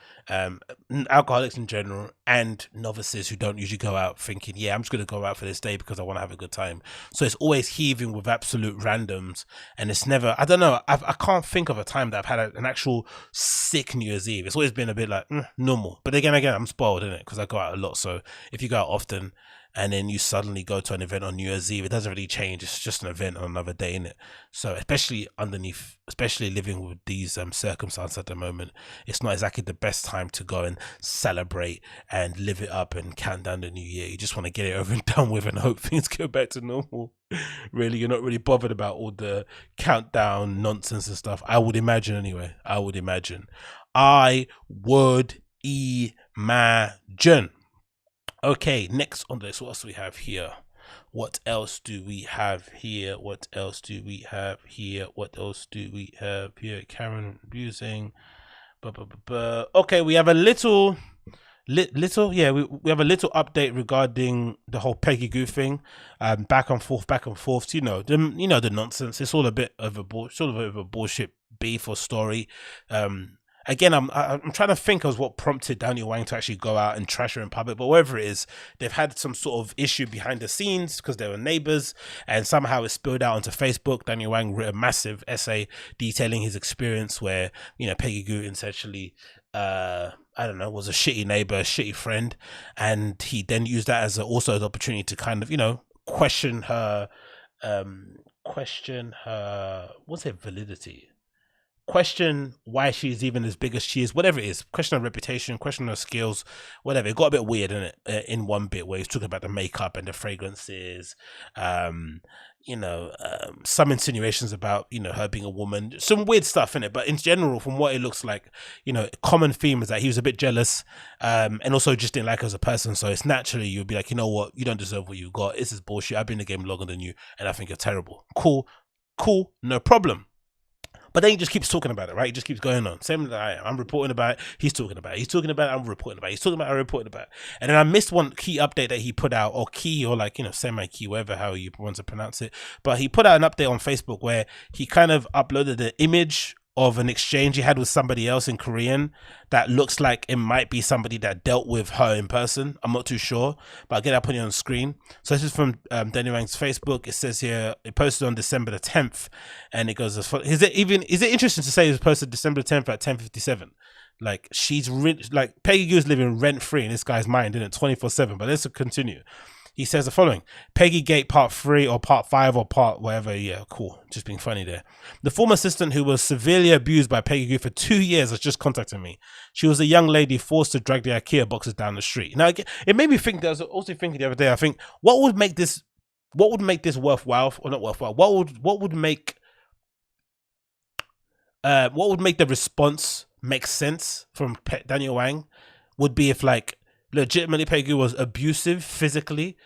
alcoholics in general, and novices who don't usually go out thinking, yeah, I'm just going to go out for this day because I want to have a good time. So it's always heaving with absolute randoms, and it's never, I don't know, I can't think of a time that I've had an actual sick New Year's Eve. It's always been a bit like normal. But again, I'm spoiled, innit? Because I go out a lot. So if you go out often, and then you suddenly go to an event on New Year's Eve. It doesn't really change. It's just an event on another day, innit? So especially living with these circumstances at the moment, it's not exactly the best time to go and celebrate and live it up and count down the new year. You just want to get it over and done with and hope things go back to normal. Really, you're not really bothered about all the countdown nonsense and stuff. I would imagine anyway. I would imagine. Okay, next on this, what else do we have here? What else do we have here? Karen abusing. Okay, we have a little we have a little update regarding the whole Peggy Gou thing. Back and forth. You know the nonsense. It's all a bit of a bullshit beef or story. Again, I'm trying to think of what prompted Daniel Wang to actually go out and trash her in public, but whatever it is, they've had some sort of issue behind the scenes because they were neighbors, and somehow it spilled out onto Facebook. Daniel Wang wrote a massive essay detailing his experience where, Peggy Gou essentially, was a shitty neighbor, a shitty friend, and he then used that as also an opportunity to kind of, question her validity. Question why she's even as big as she is, whatever it is. Question her reputation, question her skills, whatever. It got a bit weird in it in one bit where he's talking about the makeup and the fragrances, some insinuations about her being a woman, some weird stuff in it. But in general, from what it looks like, common theme is that he was a bit jealous, and also just didn't like her as a person. So it's naturally you'll be like, you know what, you don't deserve what you got. This is bullshit. I've been in the game longer than you, and I think you're terrible. Cool, no problem. But then he just keeps talking about it, right? He just keeps going on. Same that I am. I'm reporting about it. He's talking about it. He's talking about it. I'm reporting about it. He's talking about it. I'm reporting about it. And then I missed one key update that he put out, or semi-key, whatever, how you want to pronounce it. But he put out an update on Facebook where he kind of uploaded an image of an exchange he had with somebody else in Korean that looks like it might be somebody that dealt with her in person. I'm not too sure, but I'll get that, put it on screen. So this is from Daniel Wang's Facebook. It says here, it posted on December the 10th, and it goes as follows. Is it interesting to say it was posted December the 10th at 10:57? Like, Peggy Gou is living rent free in this guy's mind, isn't it? 24/7. But let's continue. He says the following: Peggy Gate Part 3 or Part 5 or Part whatever. Yeah, cool. Just being funny there. The former assistant who was severely abused by Peggy Gou for 2 years has just contacted me. She was a young lady forced to drag the IKEA boxes down the street. Now, it made me think. I was also thinking the other day. I think what would make this worthwhile, or not worthwhile? What would make the response make sense from Daniel Wang would be if, like, legitimately Peggy was abusive physically,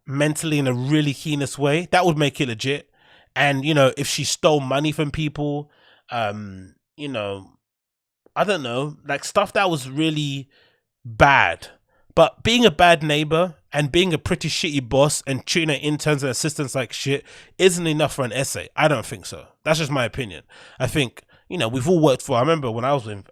mentally, in a really heinous way. That would make it legit. And if she stole money from people, I don't know, like stuff that was really bad. But being a bad neighbor and being a pretty shitty boss and treating her interns and assistants like shit isn't enough for an essay. I don't think so. That's just my opinion. I think, we've all worked for, I remember when I was in,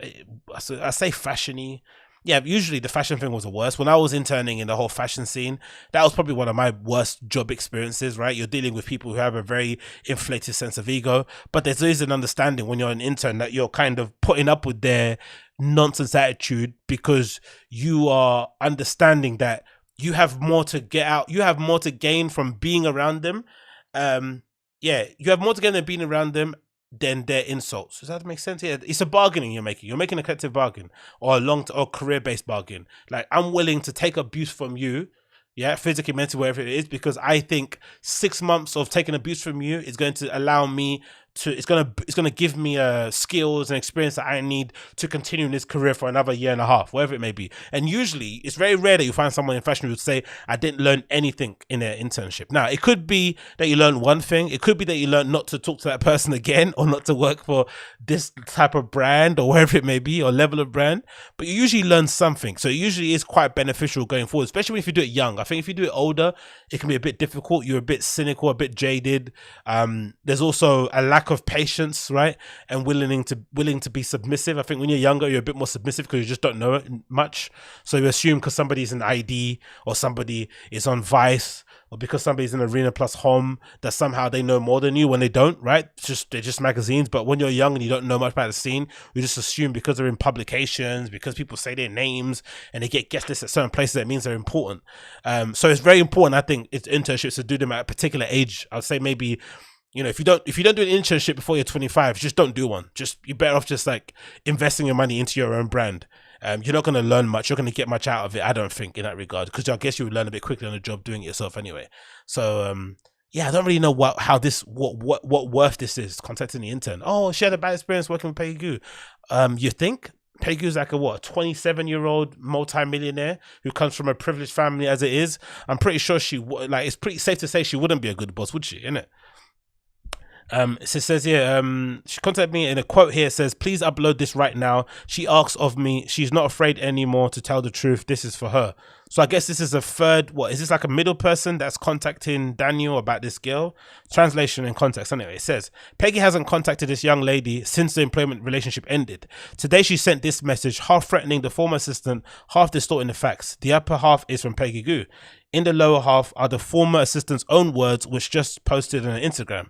I say fashion-y. Yeah, usually the fashion thing was the worst. When I was interning in the whole fashion scene, that was probably one of my worst job experiences, right? You're dealing with people who have a very inflated sense of ego, but there's always an understanding when you're an intern that you're kind of putting up with their nonsense attitude because you are understanding that you have more to get out. You have more to gain from being around them. You have more to gain than being around them than their insults. Does that make sense? Yeah, it's a bargaining you're making. You're making a collective bargain or a career-based bargain. Like, I'm willing to take abuse from you, physically, mentally, wherever it is, because I think 6 months of taking abuse from you is going to allow me to, it's gonna give me skills and experience that I need to continue in this career for another year and a half, whatever it may be. And usually it's very rare that you find someone in fashion who would say, I didn't learn anything in their internship. Now, it could be that you learned one thing. It could be that you learned not to talk to that person again, or not to work for this type of brand, or wherever it may be, or level of brand, but you usually learn something. So it usually is quite beneficial going forward, especially if you do it young. I think if you do it older, it can be a bit difficult. You're a bit cynical, a bit jaded. There's also a lack of patience, right? And willing to be submissive. I think when you're younger, you're a bit more submissive because you just don't know it much. So you assume because somebody's an ID or somebody is on Vice or because somebody's in Arena Plus Home that somehow they know more than you when they don't, right? They're just magazines. But when you're young and you don't know much about the scene, you just assume because they're in publications, because people say their names and they get guest lists at certain places, that means they're important. So it's very important, I think, it's internships to do them at a particular age. I'd say maybe, you know, if you don't do an internship before you're 25, just don't do one. You're better off just like investing your money into your own brand. You're not going to learn much. You're going to get much out of it, I don't think, in that regard, because I guess you would learn a bit quickly on the job doing it yourself anyway. So yeah, I don't really know what worth this is, contacting the intern. Oh, she had a bad experience working with Peggy Gou. You think Peggy Gou's like a 27-year-old multi-millionaire who comes from a privileged family as it is? I'm pretty sure it's pretty safe to say she wouldn't be a good boss, would she? Innit? It says here, she contacted me in a quote here. It says, please upload this right now. She asks of me. She's not afraid anymore to tell the truth. This is for her. So I guess this is a third, is this like a middle person that's contacting Daniel about this girl? Translation and context. Anyway, it says, Peggy hasn't contacted this young lady since the employment relationship ended. Today she sent this message, half threatening the former assistant, half distorting the facts. The upper half is from Peggy Gou. In the lower half are the former assistant's own words, which just posted on Instagram.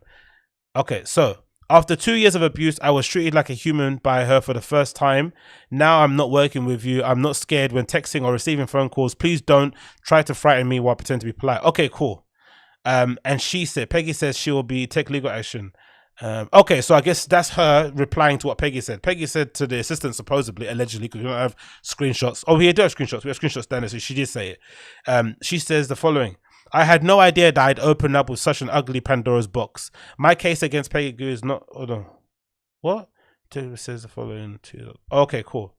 Okay, so after 2 years of abuse, I was treated like a human by her for the first time. Now I'm not working with you. I'm not scared when texting or receiving phone calls. Please don't try to frighten me while pretending to be polite. Okay, cool. And Peggy says she will take legal action. Okay, so I guess that's her replying to what Peggy said. Peggy said to the assistant, supposedly, allegedly, because we don't have screenshots. Oh, we do have screenshots. We have screenshots down there, so she did say it. She says the following. I had no idea that I'd opened up with such an ugly Pandora's box. My case against Peggy Gou is not... Hold on. What? It says the following. Okay, cool.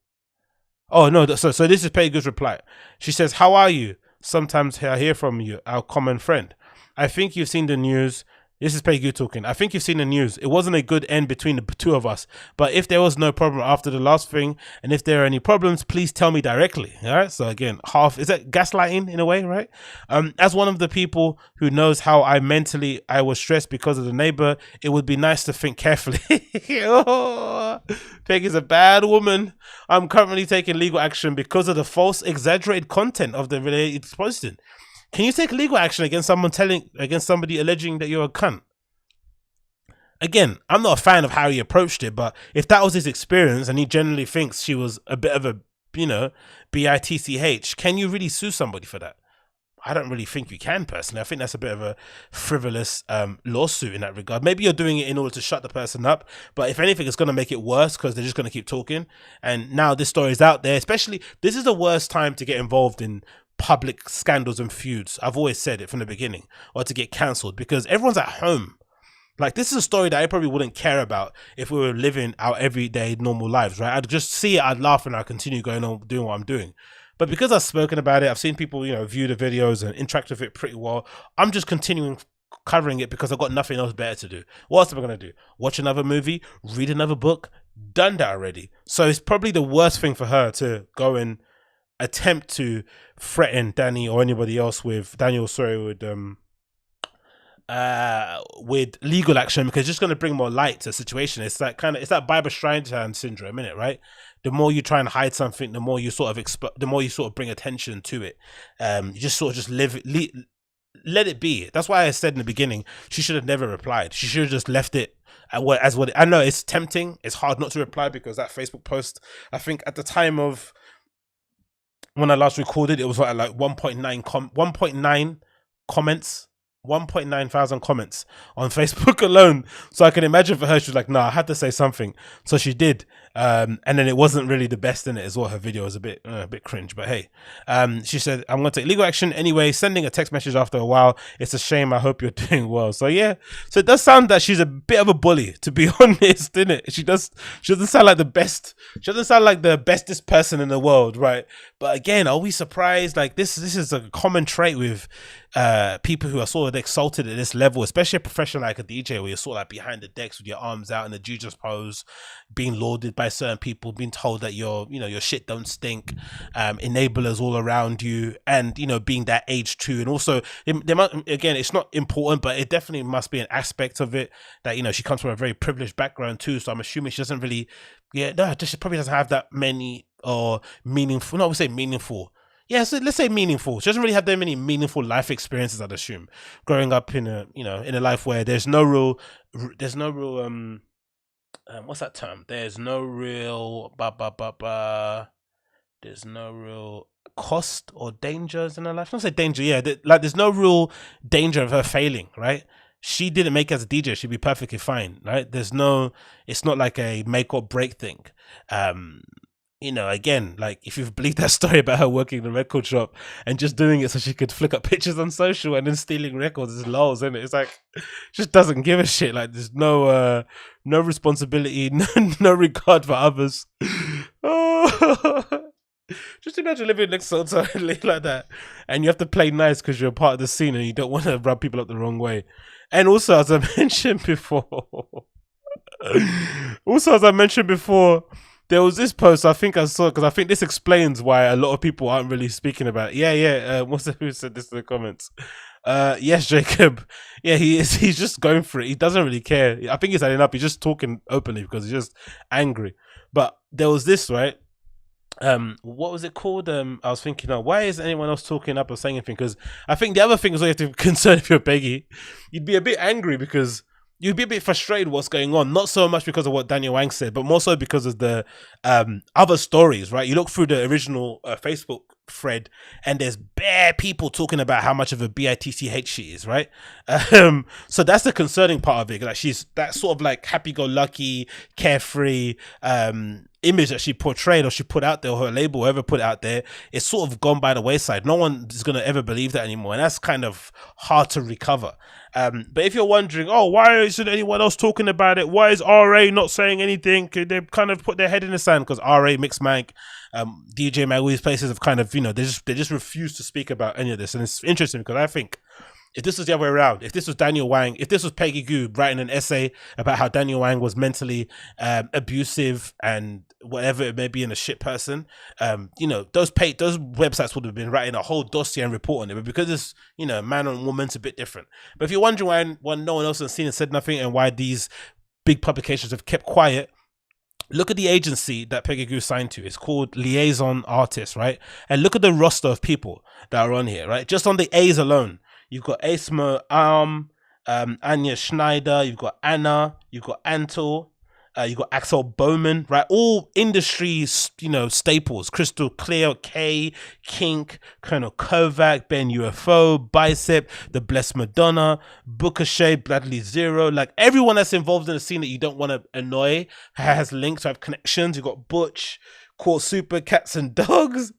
Oh, no. So this is Peggy Gou's reply. She says, how are you? Sometimes I hear from you, our common friend. I think you've seen the news. This is Peggy Gou talking. I think you've seen the news. It wasn't a good end between the two of us. But if there was no problem after the last thing, and if there are any problems, please tell me directly. All right. So again, is that gaslighting in a way, right? As one of the people who knows how I was stressed because of the neighbor, it would be nice to think carefully. Oh, Peggy's a bad woman. I'm currently taking legal action because of the false, exaggerated content of the related posting. Can you take legal action against somebody alleging that you're a cunt? Again, I'm not a fan of how he approached it, but if that was his experience and he generally thinks she was a bit of a, bitch, can you really sue somebody for that? I don't really think you can, personally. I think that's a bit of a frivolous lawsuit in that regard. Maybe you're doing it in order to shut the person up, but if anything, it's going to make it worse because they're just going to keep talking. And now this story is out there. Especially, this is the worst time to get involved in public scandals and feuds. I've always said it from the beginning, or to get cancelled, because everyone's at home. Like, this is a story that I probably wouldn't care about if we were living our everyday normal lives, right? I'd just see it, I'd laugh, and I'd continue going on doing what I'm doing. But because I've spoken about it, I've seen people, view the videos and interact with it pretty well. I'm just continuing covering it because I've got nothing else better to do. What else am I going to do? Watch another movie? Read another book? Done that already. So it's probably the worst thing for her to go and attempt to threaten Danny or anybody else with legal action, because it's just going to bring more light to the situation. It's that Barbra Streisand syndrome, isn't it? Right? The more you try and hide something, the more you sort of bring attention to it. You just sort of let it be. That's why I said in the beginning, she should have never replied. She should have just left it as what. I know it's tempting. It's hard not to reply because that Facebook post, I think at the time of when I last recorded, it was like 1.9 comments. 1.9 thousand comments on Facebook alone. So I can imagine for her, she was like, nah, I had to say something. So she did. And then it wasn't really the best in it as well. Her video was a bit cringe, but hey. She said, I'm going to take legal action anyway, sending a text message after a while. It's a shame. I hope you're doing well. So yeah. So it does sound that she's a bit of a bully, to be honest, isn't it? She doesn't sound like the best. She doesn't sound like the bestest person in the world, right? But again, are we surprised? Like this is a common trait with people who are sort of exalted at this level, especially a professional like a DJ, where you're sort of like behind the decks with your arms out in the Jesus pose, being lauded by certain people, being told that your shit don't stink, enablers all around you, and being that age too. And also, again, it's not important, but it definitely must be an aspect of it that she comes from a very privileged background too. So I'm assuming she doesn't really, she probably doesn't have that many or meaningful. No, I would say meaningful. yeah, so let's say meaningful. She doesn't really have that many meaningful life experiences, I'd assume, growing up in a in a life where there's no real what's that term? There's no real there's no real cost or dangers in her life. Not say danger, yeah. Like there's no real danger of her failing, right? She didn't make it as a DJ. She'd be perfectly fine, right? There's no. It's not like a make or break thing. Again, like if you believe that story about her working in a record shop and just doing it so she could flick up pictures on social and then stealing records, is lols, isn't it? It's like just doesn't give a shit. Like there's no responsibility, no regard for others. Oh. Just imagine living next to someone like that, and you have to play nice because you're a part of the scene and you don't want to rub people up the wrong way. And also, as I mentioned before, there was this post I think I saw, because I think this explains why a lot of people aren't really speaking about it. Yeah. Who said this in the comments? Yes, Jacob. Yeah, he is. He's just going for it. He doesn't really care. I think he's adding up. He's just talking openly because he's just angry. But there was this, right? What was it called? I was thinking, why isn't anyone else talking up or saying anything? Because I think the other thing is, you have to be concerned if you're Peggy. You'd be a bit angry because you'd be a bit frustrated what's going on. Not so much because of what Daniel Wang said, but more so because of the other stories, right? You look through the original Facebook thread and there's bare people talking about how much of a bitch she is, right? So that's the concerning part of it. Like she's that sort of like happy-go-lucky, carefree image that she portrayed or she put out there, or her label, whoever put it out there, it's sort of gone by the wayside. No one is going to ever believe that anymore, and that's kind of hard to recover. But if you're wondering, why isn't anyone else talking about it? Why is RA not saying anything? They kind of put their head in the sand because RA, Mix Mag, DJ Mag, all these places have kind of, they just refuse to speak about any of this. And it's interesting because I think if this was the other way around, if this was Daniel Wang, if this was Peggy Gou writing an essay about how Daniel Wang was mentally abusive and whatever it may be, in a shit person, those websites would have been writing a whole dossier and report on it. But because it's, man on woman, it's a bit different. But if you're wondering why no one else has seen and said nothing, and why these big publications have kept quiet, look at the agency that Peggy Gou signed to. It's called Liaison Artists, right? And look at the roster of people that are on here, right? Just on the A's alone. You've got Esma Anya Schneider, you've got Anna, you've got Anto, you've got Axel Bowman, right? All industry, staples. Crystal Clear, K, Kink, Colonel Kovac, Ben UFO, Bicep, The Blessed Madonna, Booker Shea, Bradley Zero. Like everyone that's involved in the scene that you don't want to annoy has links, have connections. You've got Butch, Court Super, Cats and Dogs.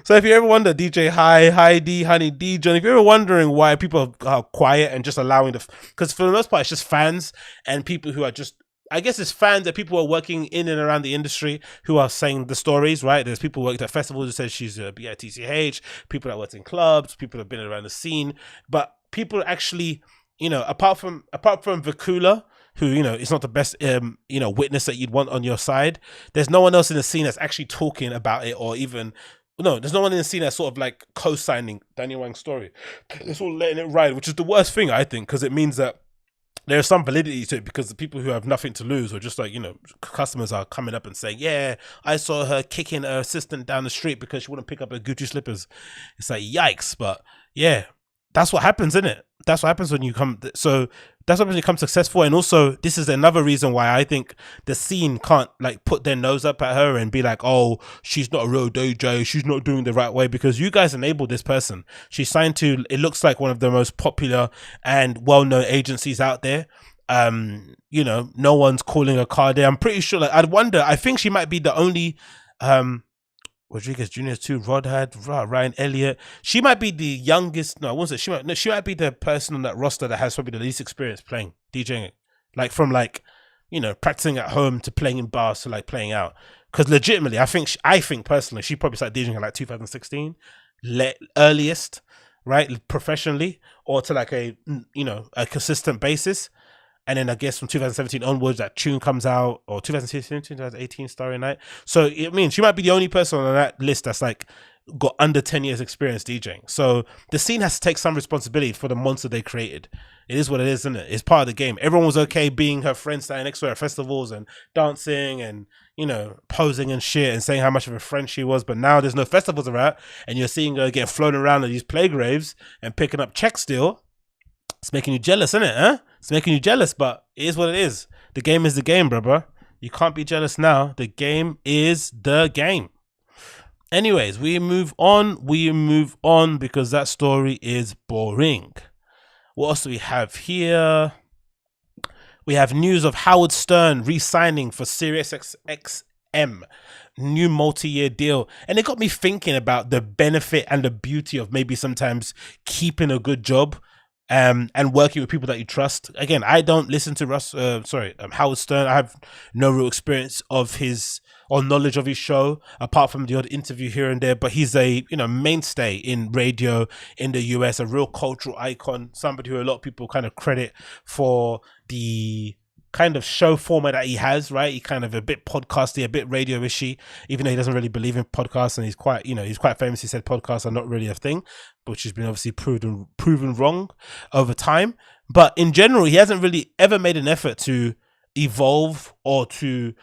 So if you ever wonder, DJ Hi D, Honey D, John, if you're ever wondering why people are quiet and just allowing because for the most part it's just fans and people who are just, I guess it's fans that people who are working in and around the industry who are saying the stories, right? There's people who worked at festivals who said she's a bitch, people that worked in clubs, people that have been around the scene, but people actually, apart from Vakula, who, is not the best, witness that you'd want on your side, there's no one else in the scene that's actually talking about it, or even, no, there's no one in the scene that's sort of like co-signing Daniel Wang's story. It's all letting it ride, which is the worst thing, I think, because it means that there's some validity to it, because the people who have nothing to lose, or just like, customers are coming up and saying, yeah, I saw her kicking her assistant down the street because she wouldn't pick up her Gucci slippers. It's like, yikes. But yeah, that's what happens, isn't it? That's what happens when you come. So that's what happens when you become successful. And also, this is another reason why I think the scene can't like put their nose up at her and be like, oh, she's not a real DJ, she's not doing the right way, because you guys enabled this person. She's signed to, it looks like, one of the most popular and well-known agencies out there. No one's calling her card there. I'm pretty sure, like, I think she might be the only Rodriguez Jr. too, Ryan Elliott. She might be the youngest. No, I won't say she might be the person on that roster that has probably the least experience playing DJing, like from practicing at home to playing in bars to like playing out. Because legitimately, I think personally, she probably started DJing in like 2016, earliest, right, professionally, or to like a consistent basis. And then I guess from 2017 onwards, that tune comes out, or 2016, 2018, Starry Night. So it means she might be the only person on that list that's like got under 10 years experience DJing. So the scene has to take some responsibility for the monster they created. It is what it is, isn't it? It's part of the game. Everyone was okay being her friend standing next to her at festivals and dancing and, you know, posing and shit and saying how much of a friend she was. But now there's no festivals around and you're seeing her getting flown around at these play graves and picking up checks still. It's making you jealous, isn't it? Huh? It's making you jealous, but it is what it is. The game is the game, brother. You can't be jealous now. The game is the game. Anyways, we move on because that story is boring. What else do we have here? We have news of Howard Stern re-signing for SiriusXM, new multi-year deal. And it got me thinking about the benefit and the beauty of maybe sometimes keeping a good job and working with people that you trust. Again, I don't listen to Howard Stern. I have no real experience of his or knowledge of his show apart from the odd interview here and there, but he's a, you know, mainstay in radio in the US, a real cultural icon, somebody who a lot of people kind of credit for the kind of show format that he has, right? He kind of a bit podcasty, a bit radio-ishy, even though he doesn't really believe in podcasts, and he's quite famous. He said podcasts are not really a thing, which has been obviously proven wrong over time. But in general, he hasn't really ever made an effort to evolve or to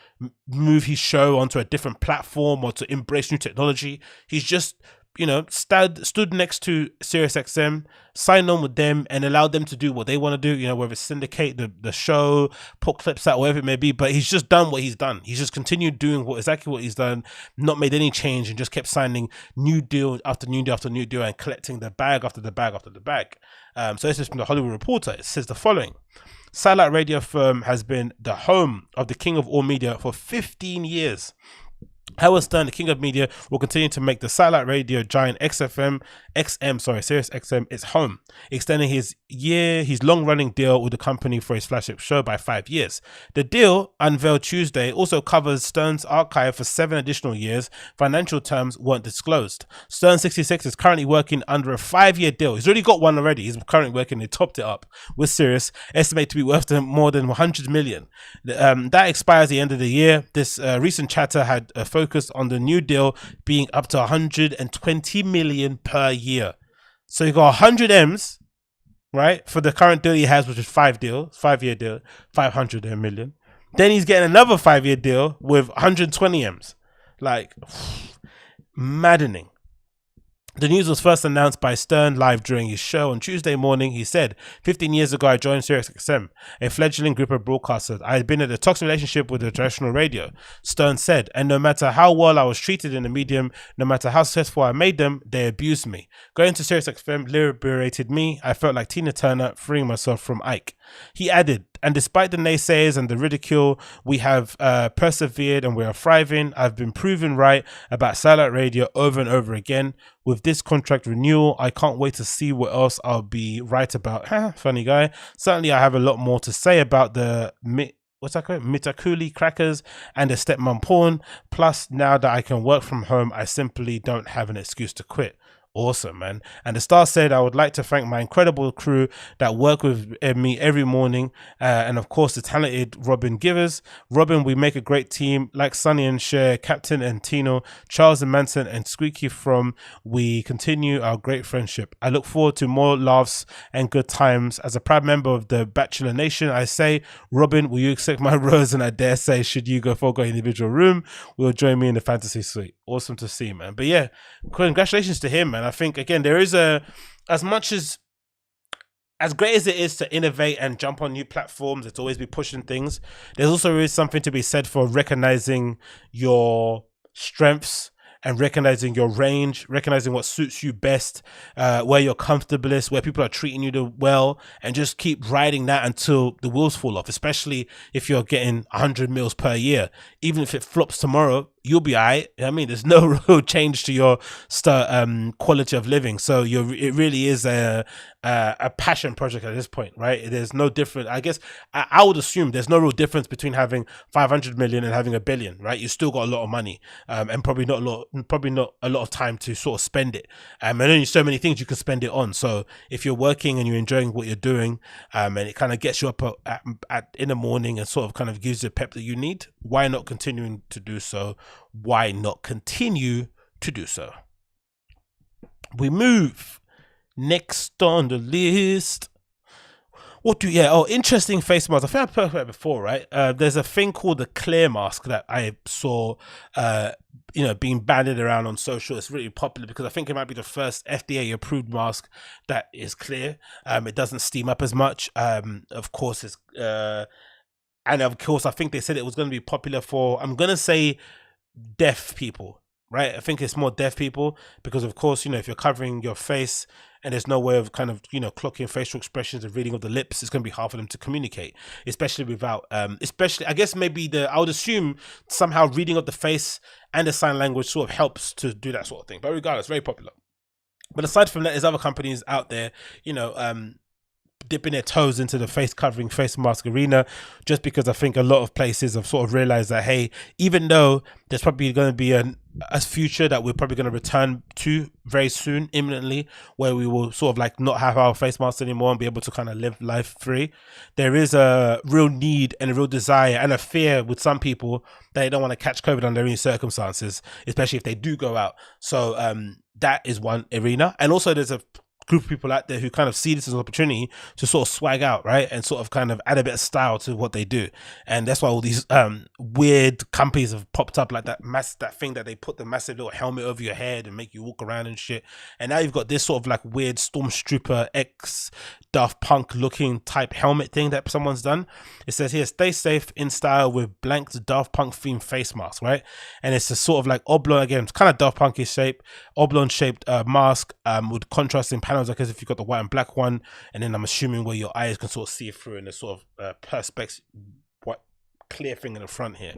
move his show onto a different platform or to embrace new technology. He's just, you know, stood next to SiriusXM, signed on with them and allowed them to do what they want to do, you know, whether it's syndicate the show, put clips out, whatever it may be. But he's just done what he's done. He's just continued doing exactly what he's done, not made any change, and just kept signing new deal after new deal after new deal and collecting the bag after the bag after the bag. So this is from the Hollywood Reporter. It says the following: satellite radio firm has been the home of the king of all media for 15 years. Howard Stern, the king of media, will continue to make the satellite radio giant Sirius XM its home, extending his long-running deal with the company for his flagship show by 5 years. The deal, unveiled Tuesday, also covers Stern's archive for 7 additional years. Financial terms weren't disclosed. Stern 66 is currently working under a 5-year deal. He's already got one already. He's currently working, they topped it up with Sirius, estimated to be worth more than 100 million. That expires at the end of the year. This recent chatter had focused on the new deal being up to 120 million per year. So you got 100 M's, right, for the current deal he has, which is 5-year deal, 500 million. Then he's getting another 5-year deal with 120 M's. Like, maddening. The news was first announced by Stern live during his show on Tuesday morning. He said, 15 years ago, I joined SiriusXM, a fledgling group of broadcasters. I had been in a toxic relationship with the traditional radio, Stern said, and no matter how well I was treated in the medium, no matter how successful I made them, they abused me. Going to SiriusXM liberated me. I felt like Tina Turner freeing myself from Ike. He added, and despite the naysayers and the ridicule, we have persevered and we are thriving. I've been proven right about satellite radio over and over again. With this contract renewal, I can't wait to see what else I'll be right about. Funny guy. Certainly, I have a lot more to say about the Mitakuli crackers and the stepmom porn. Plus, now that I can work from home, I simply don't have an excuse to quit. Awesome, man. And the star said, I would like to thank my incredible crew that work with me every morning, and of course the talented Robin Givers. Robin, we make a great team, like Sonny and Cher, Captain and Tino, Charles and Manson, and Squeaky from. We continue our great friendship. I look forward to more laughs and good times. As a proud member of the Bachelor Nation, I say, Robin, will you accept my rose? And I dare say, should you go forgo individual room, will join me in the fantasy suite. Awesome to see, man. But yeah, congratulations to him, man. I think, again, there is as great as it is to innovate and jump on new platforms, it's always be pushing things. There's also really something to be said for recognizing your strengths and recognizing your range, recognizing what suits you best, where you're comfortablest, where people are treating you well, and just keep riding that until the wheels fall off, especially if you're getting 100 mils per year. Even if it flops tomorrow, you'll be all right. I mean, there's no real change to your quality of living. So it really is a passion project at this point, right? There's no different. I guess I would assume there's no real difference between having 500 million and having $1 billion, right? You still got a lot of money, and probably not a lot of time to sort of spend it. And only so many things you can spend it on. So if you're working and you're enjoying what you're doing, and it kind of gets you up in the morning and sort of kind of gives you the pep that you need, why not continuing to do so? Why not continue to do so? We move next on the list. Interesting face mask. I think I've talked about it before, right? There's a thing called the clear mask that I saw, being banded around on social. It's really popular because I think it might be the first FDA approved mask that is clear. It doesn't steam up as much. Of course, I think they said it was going to be popular for, I'm going to say, deaf people. Right, I think it's more deaf people because, of course, if you're covering your face and there's no way of kind of clocking facial expressions and reading of the lips, it's going to be hard for them to communicate, especially without, I guess maybe I would assume somehow reading of the face and the sign language sort of helps to do that sort of thing. But regardless, very popular. But aside from that, there's other companies out there, dipping their toes into the face covering face mask arena, just because I think a lot of places have sort of realized that, hey, even though there's probably going to be a future that we're probably going to return to very soon, imminently, where we will sort of like not have our face masks anymore and be able to kind of live life free, there is a real need and a real desire and a fear with some people that they don't want to catch COVID under any circumstances, especially if they do go out. So that is one arena. And also there's a group of people out there who kind of see this as an opportunity to sort of swag out, right, and sort of kind of add a bit of style to what they do. And that's why all these weird companies have popped up, like that thing that they put the massive little helmet over your head and make you walk around and shit. And now you've got this sort of like weird Stormtrooper X Daft Punk looking type helmet thing that someone's done. It says here, stay safe in style with blanked Daft Punk themed face mask, right? And it's a sort of like oblong, again, it's kind of Daft Punkish shape, oblong shaped mask with contrasting panels, I guess, if you've got the white and black one, and then I'm assuming where your eyes can sort of see through in a sort of perspex, what clear thing in the front here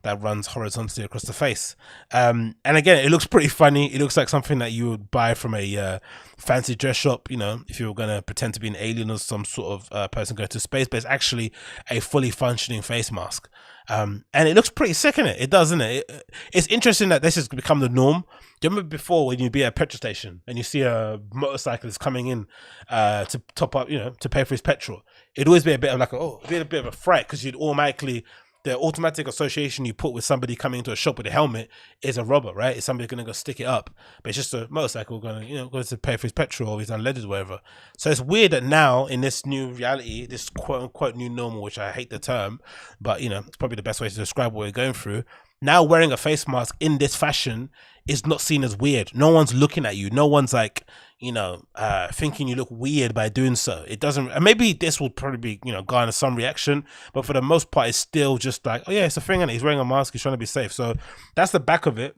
that runs horizontally across the face. And again, it looks pretty funny. It looks like something that you would buy from a fancy dress shop, if you were going to pretend to be an alien or some sort of person going to space, but it's actually a fully functioning face mask. And it looks pretty sick in it. It does, isn't it? It's interesting that this has become the norm. Do you remember before when you'd be at a petrol station and you see a motorcyclist coming in to top up, to pay for his petrol? It'd always be a bit of like, a bit of a fright, because you'd automatically, the automatic association you put with somebody coming into a shop with a helmet is a robber, right? It's somebody going to go stick it up, but it's just a motorcycle going to, go to pay for his petrol or his unleaded or whatever. So it's weird that now in this new reality, this quote unquote new normal, which I hate the term, but it's probably the best way to describe what we're going through. Now wearing a face mask in this fashion is not seen as weird. No one's looking at you. No one's like, thinking you look weird by doing so. It doesn't, and maybe this will probably be, garner some reaction, but for the most part, it's still just like, oh yeah, it's a thing, and he's wearing a mask, he's trying to be safe. So that's the back of it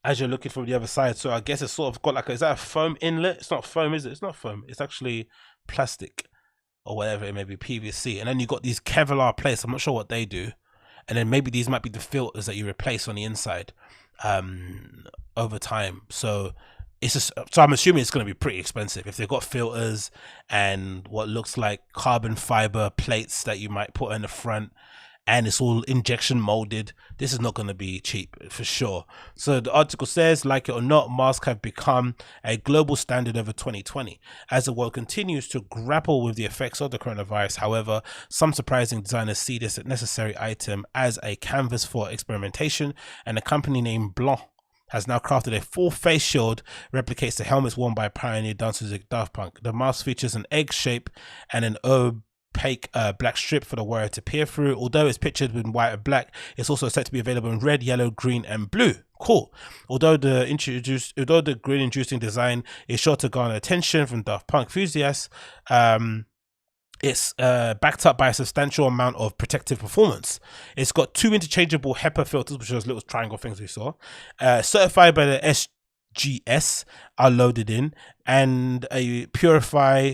as you're looking from the other side. So I guess it's sort of got like, is that a foam inlet? It's not foam, is it? It's not foam. It's actually plastic or whatever it may be, PVC. And then you got these Kevlar plates. I'm not sure what they do. And then maybe these might be the filters that you replace on the inside over time. So I'm assuming it's going to be pretty expensive if they've got filters and what looks like carbon fiber plates that you might put in the front, and it's all injection molded. This is not going to be cheap for sure. So the article says, like it or not, masks have become a global standard over 2020 as the world continues to grapple with the effects of the coronavirus. However, some surprising designers see this necessary item as a canvas for experimentation, and a company named Blanc has now crafted a full face shield, replicates the helmets worn by pioneer dancers like Daft Punk. The mask features an egg shape and an opaque black strip for the wearer to peer through. Although it's pictured in white and black, it's also set to be available in red, yellow, green, and blue. Cool. Although the green inducing design is sure to garner attention from Daft Punk enthusiasts, it's backed up by a substantial amount of protective performance. It's got 2 interchangeable HEPA filters, which are those little triangle things we saw, certified by the SGS, are loaded in, and purify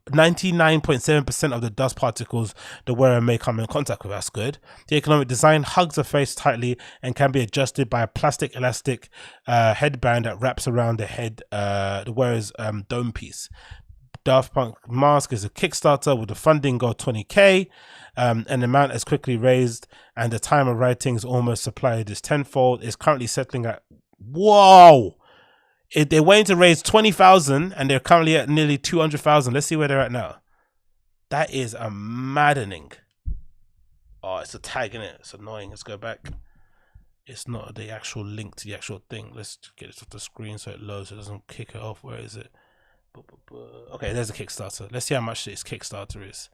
99.7% of the dust particles the wearer may come in contact with. That's good. The economic design hugs the face tightly and can be adjusted by a plastic elastic headband that wraps around the head, the wearer's dome piece. Daft Punk mask is a Kickstarter with the funding goal 20k, and the amount is quickly raised, and the time of writing is almost supplied is tenfold. It's currently settling at, whoa, they're waiting to raise 20,000 and they're currently at nearly 200,000. Let's see where they're at now. That is a maddening. Oh, it's a tag in it. It's annoying. Let's go back. it's not the actual link to the actual thing. Let's get it off the screen so it loads. So it doesn't kick it off. Where is it? Okay, there's a Kickstarter. Let's see how much this Kickstarter is.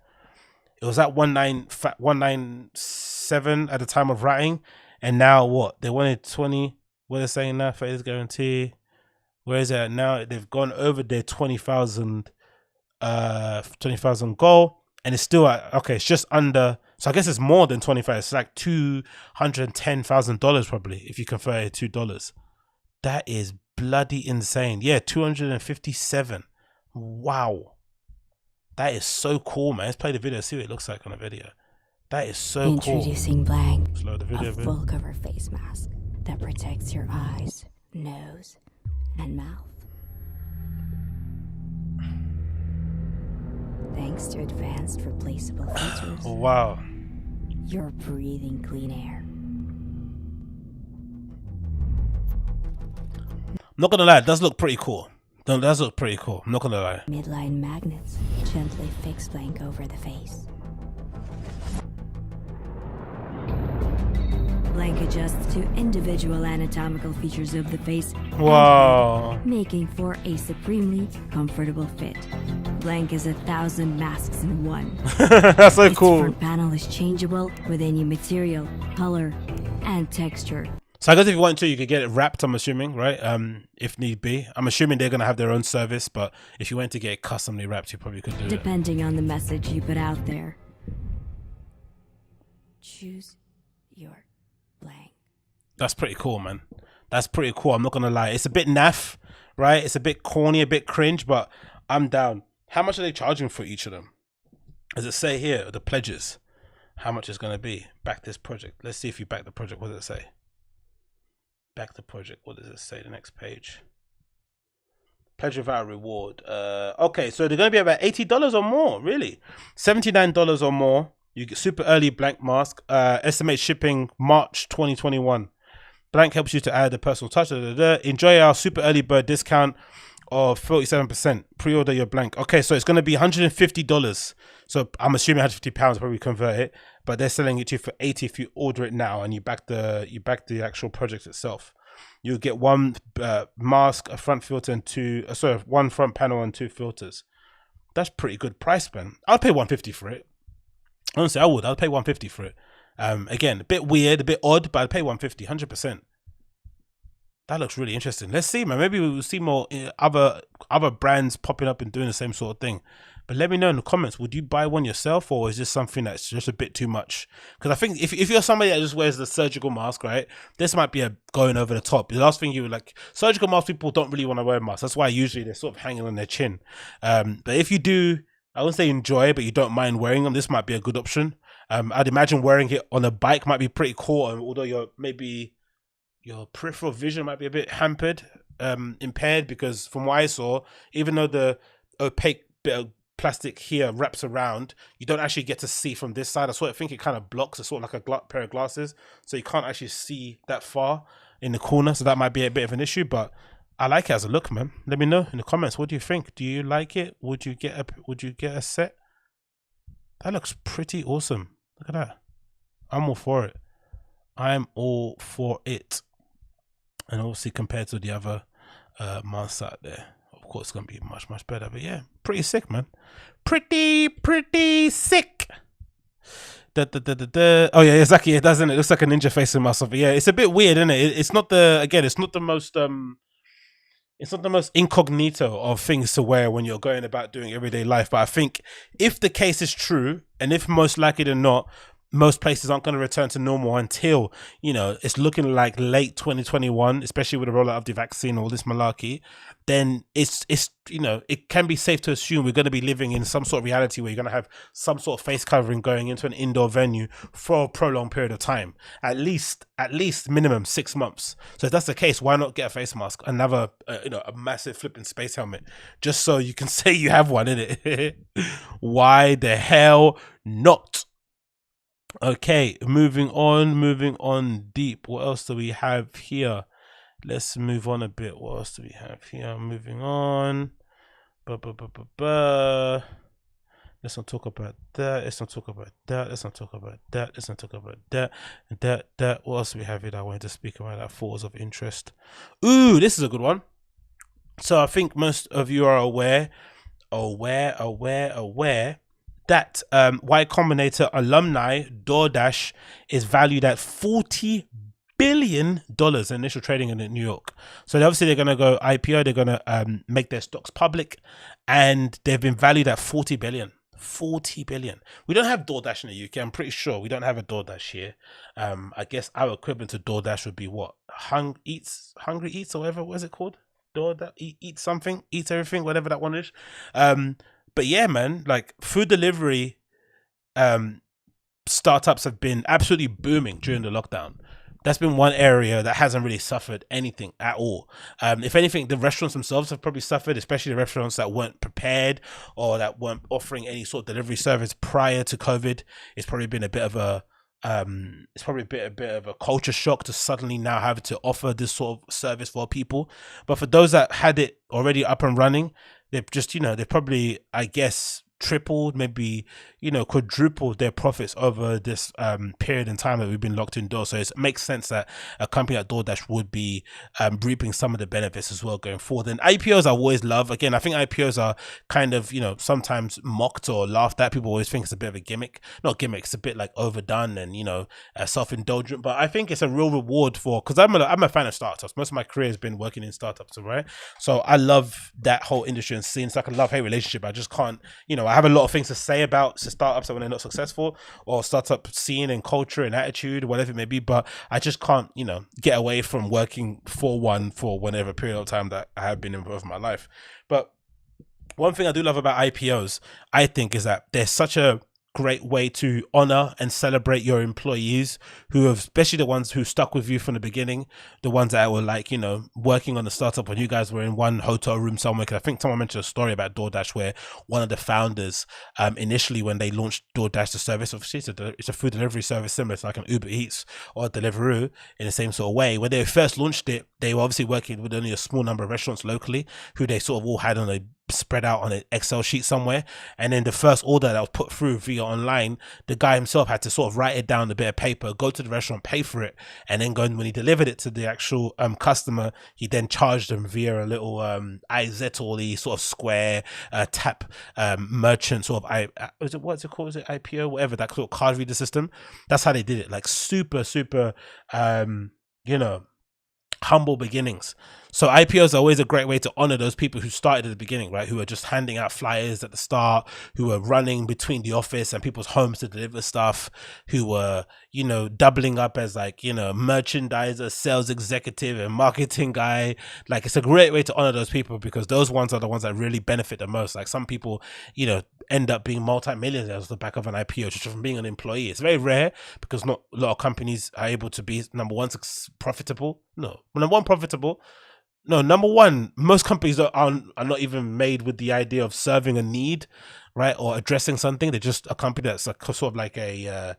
It was at 197 at the time of writing, and now what? They wanted 20. What they're saying now, phase guarantee. Where is it at now? They've gone over their 20,000 goal, and it's still at, okay, it's just under. So I guess it's more than 25. It's like $210,000 probably if you convert it to $2. That is bloody insane. Yeah, 257. Wow. That is so cool, man. Let's play the video, see what it looks like on the video. That is so cool. Introducing Blank, Slow the video a a bit. full cover face mask that protects your eyes, nose, and mouth. Thanks to advanced replaceable features, Oh, wow. you're breathing clean air. I'm not gonna lie, it does look pretty cool. No, it does look pretty cool. I'm not gonna lie. Midline magnets gently fix Blank over the face. Blank adjusts to individual anatomical features of the face, Wow. making for a supremely comfortable fit. Blank is 1,000 masks in one. That's so Its cool. front panel is changeable with any material, color, and texture. So I guess if you want to, you could get it wrapped, I'm assuming, right? If need be. I'm assuming they're gonna have their own service, but if you went to get it customly wrapped, you probably could do it. Depending on the message you put out there. Choose your Blank. That's pretty cool, man. That's pretty cool. I'm not gonna lie. It's a bit naff, right? It's a bit corny, a bit cringe, but I'm down. How much are they charging for each of them? Does it say here, the pledges? How much it's gonna be? Back this project. Let's see if you back the project. What does it say? Back the project. What does it say? The next page. Pledge without reward. Okay, so they're gonna be about $80 or more, really. $79 or more. You get super early Blank mask. Estimate shipping March 2021. Blank helps you to add a personal touch. Enjoy our super early bird discount of 47%. Pre-order your Blank. Okay, so it's going to be $150. So I'm assuming £150 probably convert it, but they're selling it to you for $80 if you order it now and you back the actual project itself. You get one mask, a front filter, and one front panel and 2 filters. That's pretty good price, man. I'll pay $150 for it. Honestly, I would. I'd pay $150 for it. Again, a bit weird, a bit odd, but I'd pay $150, 100%. That looks really interesting. Let's see, man. Maybe we'll see more other brands popping up and doing the same sort of thing. But let me know in the comments, would you buy one yourself, or is this something that's just a bit too much? Because I think if you're somebody that just wears the surgical mask, right, this might be a going over the top. The last thing you would like, surgical mask people don't really want to wear masks. That's why usually they're sort of hanging on their chin. But if you do, I wouldn't say enjoy, but you don't mind wearing them, this might be a good option. I'd imagine wearing it on a bike might be pretty cool, although your peripheral vision might be a bit hampered, impaired, because from what I saw, even though the opaque bit of plastic here wraps around, you don't actually get to see from this side. I sort of think it kind of blocks. It's sort of like a pair of glasses, so you can't actually see that far in the corner, so that might be a bit of an issue, but I like it as a look, man. Let me know in the comments. What do you think? Do you like it? Would you get a set? That looks pretty awesome. Look at that. I'm all for it. I'm all for it. And obviously compared to the other masks out there, of course it's gonna be much better. But yeah, pretty sick, man. Pretty sick. Oh yeah, exactly. It doesn't. It looks like a ninja facing mask. But yeah, it's a bit weird, isn't it? It's not the most it's not the most incognito of things to wear when you're going about doing everyday life. But I think if the case is true, and if most likely than not, most places aren't going to return to normal until, it's looking like late 2021, especially with the rollout of the vaccine, all this malarkey, then it's it can be safe to assume we're going to be living in some sort of reality where you're going to have some sort of face covering going into an indoor venue for a prolonged period of time, at least minimum 6 months. So if that's the case, why not get a face mask, another a massive flipping space helmet, just so you can say you have one, innit? Why the hell not? Okay, moving on deep. What else do we have here? Let's move on a bit. What else do we have here? Moving on. Let's not talk about that. Let's not talk about that. Let's not talk about that. Let's not talk about that. And that. What else do we have here that I wanted to speak about that falls of interest? Ooh, this is a good one. So I think most of you are aware that Y Combinator alumni DoorDash is valued at $40 billion initial trading in New York. So obviously they're going to go IPO. They're going to make their stocks public, and they've been valued at 40 billion. 40 billion. We don't have DoorDash in the UK. I'm pretty sure we don't have a DoorDash here. I guess our equivalent to DoorDash would be what? Hungry Eats, or whatever. What is it called? DoorDash, eat something, eat everything, whatever that one is. But yeah, man, like food delivery startups have been absolutely booming during the lockdown. That's been one area that hasn't really suffered anything at all. If anything, the restaurants themselves have probably suffered, especially the restaurants that weren't prepared or that weren't offering any sort of delivery service prior to COVID. It's probably been a bit of a culture shock to suddenly now have to offer this sort of service for people. But for those that had it already up and running, they've just, they've probably, I guess, tripled, maybe, quadrupled their profits over this period in time that we've been locked indoors. So it makes sense that a company like DoorDash would be reaping some of the benefits as well going forward. And IPOs I always love. Again, I think IPOs are kind of, sometimes mocked or laughed at. People always think it's a bit of a gimmick. Not gimmick, it's a bit like overdone and, self-indulgent. But I think it's a real reward because I'm a fan of startups. Most of my career has been working in startups, right? So I love that whole industry and scene. It's like a love-hate relationship. I just can't, I have a lot of things to say about startups when they're not successful, or startup scene and culture and attitude, whatever it may be, but I just can't, get away from working for whenever period of time that I have been involved in my life. But one thing I do love about IPOs, I think, is that there's such a great way to honor and celebrate your employees who have, especially the ones who stuck with you from the beginning, the ones that were like, working on the startup when you guys were in one hotel room somewhere. Because I think someone mentioned a story about DoorDash where one of the founders, initially when they launched DoorDash, the service, obviously it's a food delivery service similar to like an Uber Eats or a Deliveroo in the same sort of way. When they first launched it, they were obviously working with only a small number of restaurants locally who they sort of all had on a spread out on an Excel sheet somewhere. And then the first order that was put through via online, the guy himself had to sort of write it down on a bit of paper, go to the restaurant, pay for it, and then when he delivered it to the actual customer, he then charged them via a little IZ or the sort of square tap merchant sort of what's it called? Is it IPO? Whatever, that sort of card reader system. That's how they did it. Like super humble beginnings. So IPOs are always a great way to honor those people who started at the beginning, right? Who are just handing out flyers at the start, who are running between the office and people's homes to deliver stuff, who were, doubling up as like, merchandiser, sales executive and marketing guy. Like, it's a great way to honor those people because those ones are the ones that really benefit the most. Like some people, end up being multi-millionaires off the back of an IPO just from being an employee. It's very rare because not a lot of companies are able to be number one, most companies are not even made with the idea of serving a need, right, or addressing something. They're just a company that's sort of like a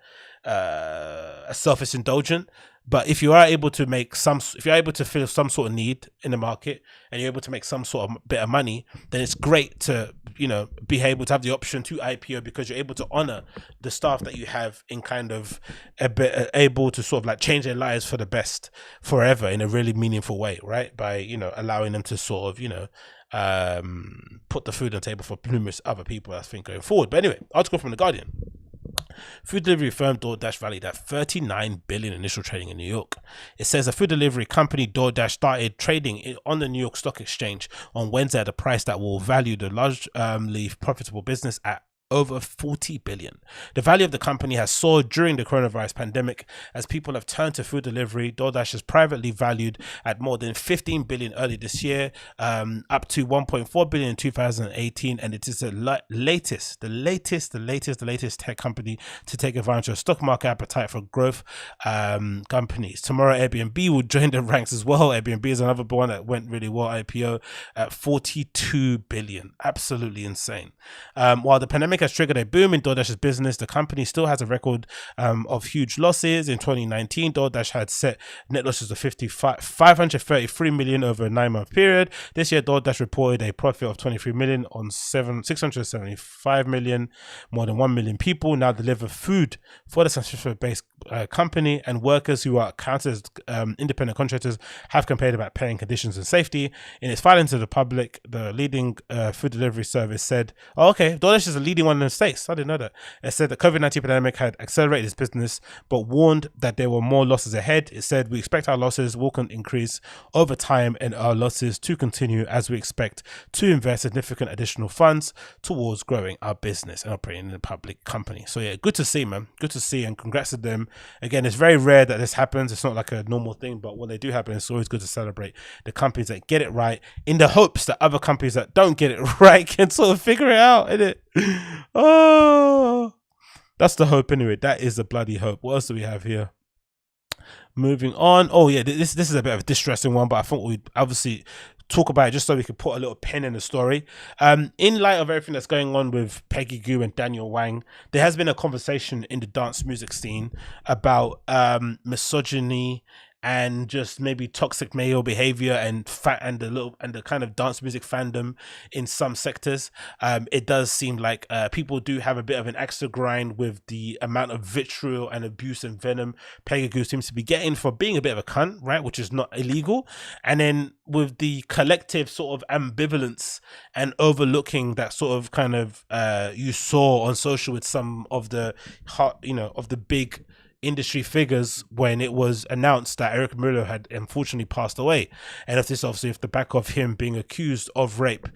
selfish indulgent. But if you are able to fill some sort of need in the market and you're able to make some sort of bit of money, then it's great to, be able to have the option to IPO because you're able to honor the staff that you have in kind of able to sort of like change their lives for the best forever in a really meaningful way, right? By, allowing them to sort of, put the food on the table for numerous other people, I think, going forward. But anyway, article from The Guardian. Food delivery firm DoorDash valued at $39 billion initial trading in New York. It says a food delivery company DoorDash started trading on the New York Stock Exchange on Wednesday at a price that will value the largely profitable business at over $40 billion. The value of the company has soared during the coronavirus pandemic as people have turned to food delivery. DoorDash is privately valued at more than $15 billion early this year, up to $1.4 billion in 2018, and it is the latest tech company to take advantage of stock market appetite for growth companies. Tomorrow, Airbnb will join the ranks as well. Airbnb is another one that went really well, IPO at $42 billion. Absolutely insane. While the pandemic has triggered a boom in DoorDash's business. The company still has a record of huge losses. In 2019, DoorDash had set net losses of 533 million over a 9-month period. This year, DoorDash reported a profit of 23 million on 675 million. More than 1 million people now deliver food for the San Francisco-based company, and workers who are counted as independent contractors have complained about paying conditions and safety. In its filing to the public, the leading food delivery service said, oh, okay, DoorDash is the leading one in the States. I didn't know that. It said the COVID-19 pandemic had accelerated its business, but warned that there were more losses ahead. It said, we expect our losses will increase over time and our losses to continue as we expect to invest significant additional funds towards growing our business and operating in a public company. So yeah, good to see, man. Good to see, and congrats to them. Again, it's very rare that this happens. It's not like a normal thing, but when they do happen, it's always good to celebrate the companies that get it right, in the hopes that other companies that don't get it right can sort of figure it out, innit? Oh, that's the hope anyway. That is the bloody hope. What else do we have here? Moving on. Oh yeah, this is a bit of a distressing one, but I thought we'd obviously talk about it just so we could put a little pin in the story. In light of everything that's going on with Peggy Gou and Daniel Wang, there has been a conversation in the dance music scene about misogyny and just maybe toxic male behavior and the kind of dance music fandom in some sectors. It does seem like people do have a bit of an axe to grind with the amount of vitriol and abuse and venom Peggy Gou seems to be getting for being a bit of a cunt, right? Which is not illegal. And then with the collective sort of ambivalence and overlooking that sort of kind of you saw on social with some of the of the big industry figures when it was announced that Erik Morillo had unfortunately passed away, and if this obviously if the back of him being accused of rape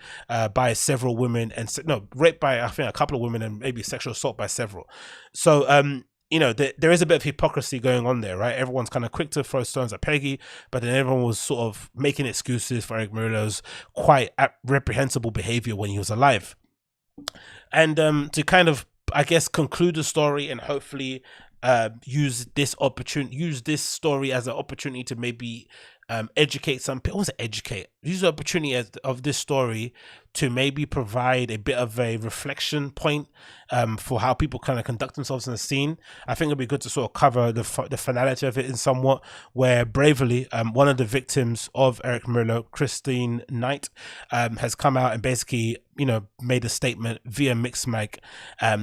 by several women, and rape by I think a couple of women, and maybe sexual assault by several. So there is a bit of hypocrisy going on there, right? Everyone's kind of quick to throw stones at Peggy, but then everyone was sort of making excuses for Erik Morillo's quite reprehensible behavior when he was alive. And to kind of, I guess, conclude the story and hopefully use this story as an opportunity to maybe educate some people. Use the opportunity of this story to maybe provide a bit of a reflection point for how people kind of conduct themselves in the scene. I think it'd be good to sort of cover the finality of it in somewhat, where bravely one of the victims of Erik Morillo, Christine Knight, has come out and basically made a statement via Mixmag,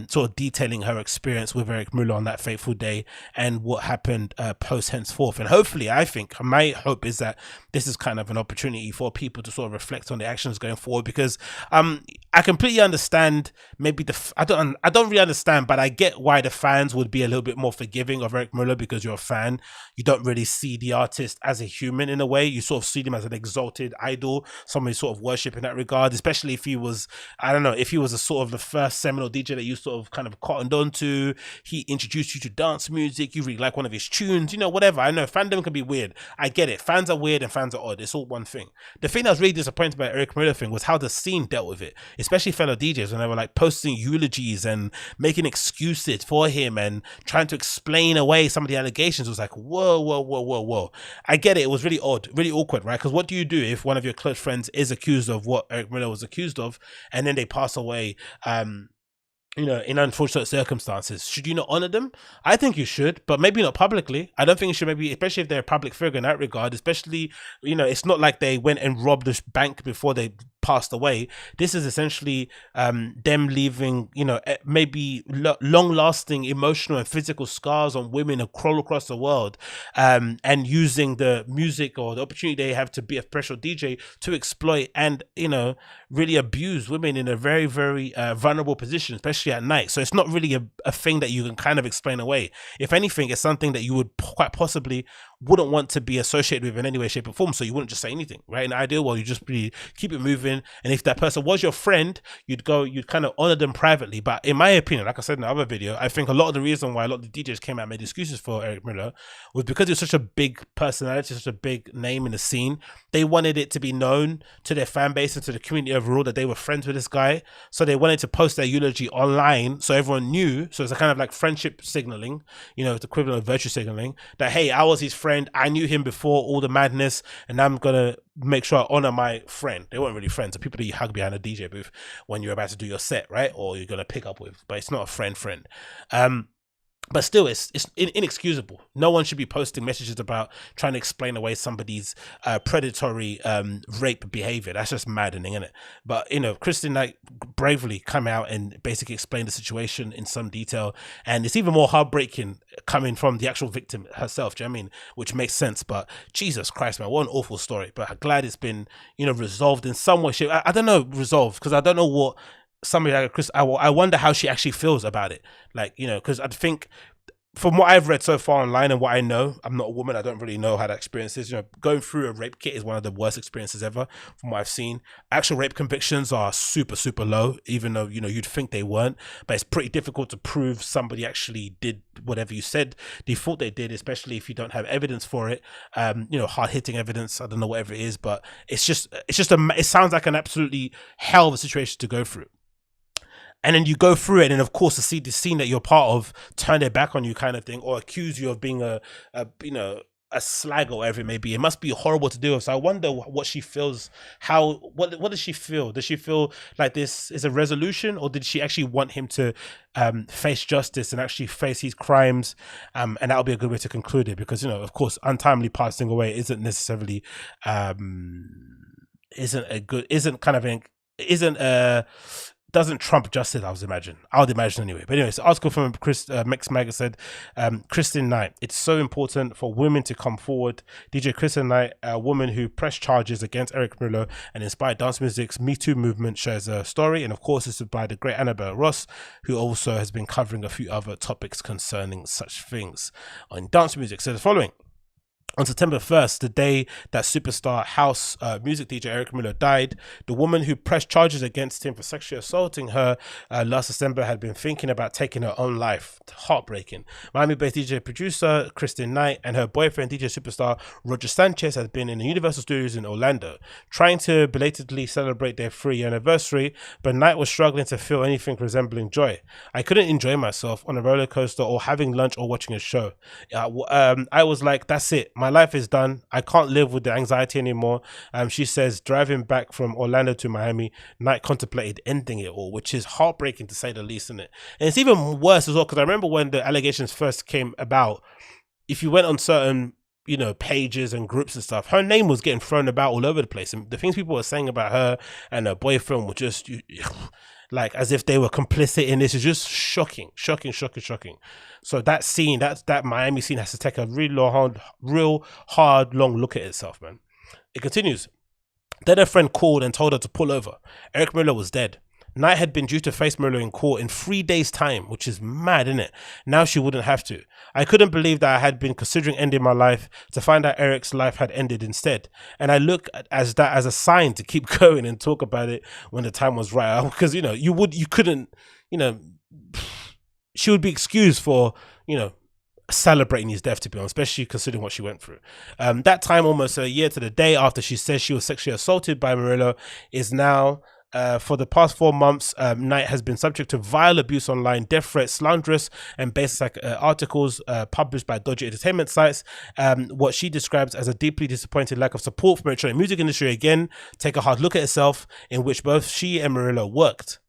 sort of detailing her experience with Erik Morillo on that fateful day and what happened post henceforth. And hopefully, I think my hope is that this is kind of an opportunity for people to sort of reflect on the actions going forward, because I completely understand maybe I don't really understand, but I get why the fans would be a little bit more forgiving of Erik Morillo, because you're a fan. You don't really see the artist as a human in a way. You sort of see him as an exalted idol, somebody sort of worship in that regard, especially if he was, I don't know, if he was a sort of the first seminal DJ that you sort of kind of cottoned on to, he introduced you to dance music, you really like one of his tunes, whatever. I know fandom can be weird. I get it. Fans are weird and fans are odd. It's all one thing. The thing that was really disappointed by Erik Morillo thing was how the scene dealt with it, especially fellow DJs, when they were like posting eulogies and making excuses for him and trying to explain away some of the allegations. It was like, whoa. I get it. It was really odd, really awkward, right? Because what do you do if one of your close friends is accused of what Erik Morillo was accused of, and then they pass away in unfortunate circumstances? Should you not honor them? I think you should, but maybe not publicly. I don't think you should, maybe, especially if they're a public figure in that regard, especially, it's not like they went and robbed this bank before they passed away. This is essentially them leaving, maybe long-lasting emotional and physical scars on women all across the world, and using the music or the opportunity they have to be a professional DJ to exploit and, really abuse women in a very, very vulnerable position, especially at night. So it's not really a thing that you can kind of explain away. If anything, it's something that you would quite possibly wouldn't want to be associated with in any way, shape or form. So you wouldn't just say anything, right? In the ideal world, you just really keep it moving. And if that person was your friend, you'd kind of honor them privately. But in my opinion, like I said in the other video, I think a lot of the reason why a lot of the DJs came out and made excuses for Erik Morillo was because he was such a big personality, such a big name in the scene. They wanted it to be known to their fan base and to the community overall that they were friends with this guy. So they wanted to post their eulogy online so everyone knew. So it's a kind of like friendship signaling, it's equivalent of virtue signaling, that, hey, I was his friend. I knew him before all the madness, and I'm gonna make sure I honor my friend. They weren't really friends. The people that you hug behind a DJ booth when you're about to do your set, right? Or you're gonna pick up with, but it's not a friend. But still, it's inexcusable. No one should be posting messages about trying to explain away somebody's predatory rape behavior. That's just maddening, isn't it? But Kristen Knight bravely come out and basically explain the situation in some detail, and it's even more heartbreaking coming from the actual victim herself. Do you know what I mean? Which makes sense. But Jesus Christ, man, what an awful story. But I'm glad it's been resolved in some way, shape. I don't know, resolved, because I don't know what somebody like Chris, I wonder how she actually feels about it. Like, because I think from what I've read so far online and what I know, I'm not a woman, I don't really know how that experience is. Going through a rape kit is one of the worst experiences ever from what I've seen. Actual rape convictions are super, super low, even though, you'd think they weren't, but it's pretty difficult to prove somebody actually did whatever you said they thought they did, especially if you don't have evidence for it. Hard hitting evidence, I don't know, whatever it is, but it sounds like an absolutely hell of a situation to go through. And then you go through it, and of course, to see the scene that you're part of turn their back on you, kind of thing, or accuse you of being a slag or whatever it may be. It must be horrible to deal with. So I wonder what she feels. What does she feel? Does she feel like this is a resolution, or did she actually want him to face justice and actually face his crimes? And that'll be a good way to conclude it, because of course, untimely passing away isn't necessarily doesn't trump justice, I would imagine anyway. But anyways, the article from Mix Mag said, Kristen Knight, it's so important for women to come forward. DJ Kristen Knight, a woman who pressed charges against Erik Morillo and inspired dance music's Me Too movement, shares a story. And of course, this is by the great Annabelle Ross, who also has been covering a few other topics concerning such things on dance music. So the following. On September 1st, the day that superstar house music DJ Erik Morillo died, the woman who pressed charges against him for sexually assaulting her last December had been thinking about taking her own life. Heartbreaking. Miami-based DJ producer Kristen Knight and her boyfriend DJ superstar Roger Sanchez had been in the Universal Studios in Orlando, trying to belatedly celebrate their 3-year anniversary, but Knight was struggling to feel anything resembling joy. I couldn't enjoy myself on a roller coaster or having lunch or watching a show. I was like, that's it. My life is done. I can't live with the anxiety anymore. She says, driving back from Orlando to Miami, Knight contemplated ending it all, which is heartbreaking to say the least, isn't it? And it's even worse as well, because I remember when the allegations first came about, if you went on certain pages and groups and stuff, her name was getting thrown about all over the place, and the things people were saying about her and her boyfriend were just like as if they were complicit in this. Is just shocking. So that scene, that Miami scene, has to take a real hard, long look at itself, man. It continues. Then her friend called and told her to pull over. Erik Morillo was dead. Knight had been due to face Morillo in court in 3 days' time, which is mad, isn't it? Now she wouldn't have to. I couldn't believe that I had been considering ending my life to find out Erik's life had ended instead. And I look at that as a sign to keep going and talk about it when the time was right. Because, she would be excused for, celebrating his death, to be honest, especially considering what she went through. That time, almost a year to the day after she says she was sexually assaulted by Morillo, is now... for the past 4 months, Knight has been subject to vile abuse online, death threats, slanderous and basic articles published by dodgy entertainment sites. What she describes as a deeply disappointing lack of support from the electronic music industry. Again, take a hard look at itself, in which both she and Morillo worked.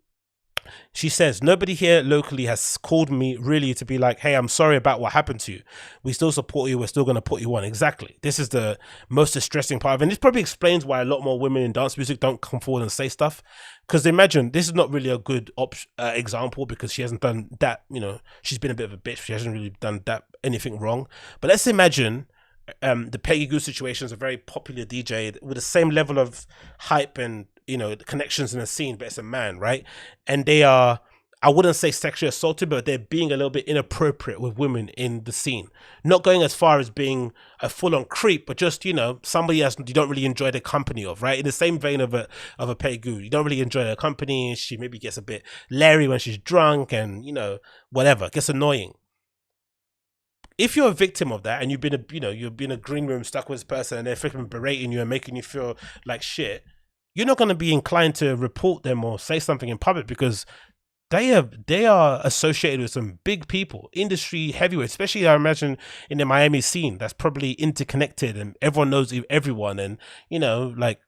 She says, nobody here locally has called me really to be like, hey, I'm sorry about what happened to you. We still support you. We're still going to put you on. Exactly. This is the most distressing part of it. And this probably explains why a lot more women in dance music don't come forward and say stuff. Because imagine, this is not really a good example, because she hasn't done that, she's been a bit of a bitch. She hasn't really done anything wrong. But let's imagine the Peggy Gou situation is a very popular DJ with the same level of hype and connections in the scene, but it's a man, right? And they are, I wouldn't say sexually assaulted, but they're being a little bit inappropriate with women in the scene. Not going as far as being a full-on creep, but just, somebody else you don't really enjoy the company of, right? In the same vein of a Peggy Gou, you don't really enjoy her company. She maybe gets a bit leery when she's drunk and, whatever, gets annoying. If you're a victim of that and you've been a green room stuck with this person and they're freaking berating you and making you feel like shit, you're not going to be inclined to report them or say something in public, because they are associated with some big people, industry heavyweights, especially I imagine in the Miami scene that's probably interconnected and everyone knows everyone, and you know, like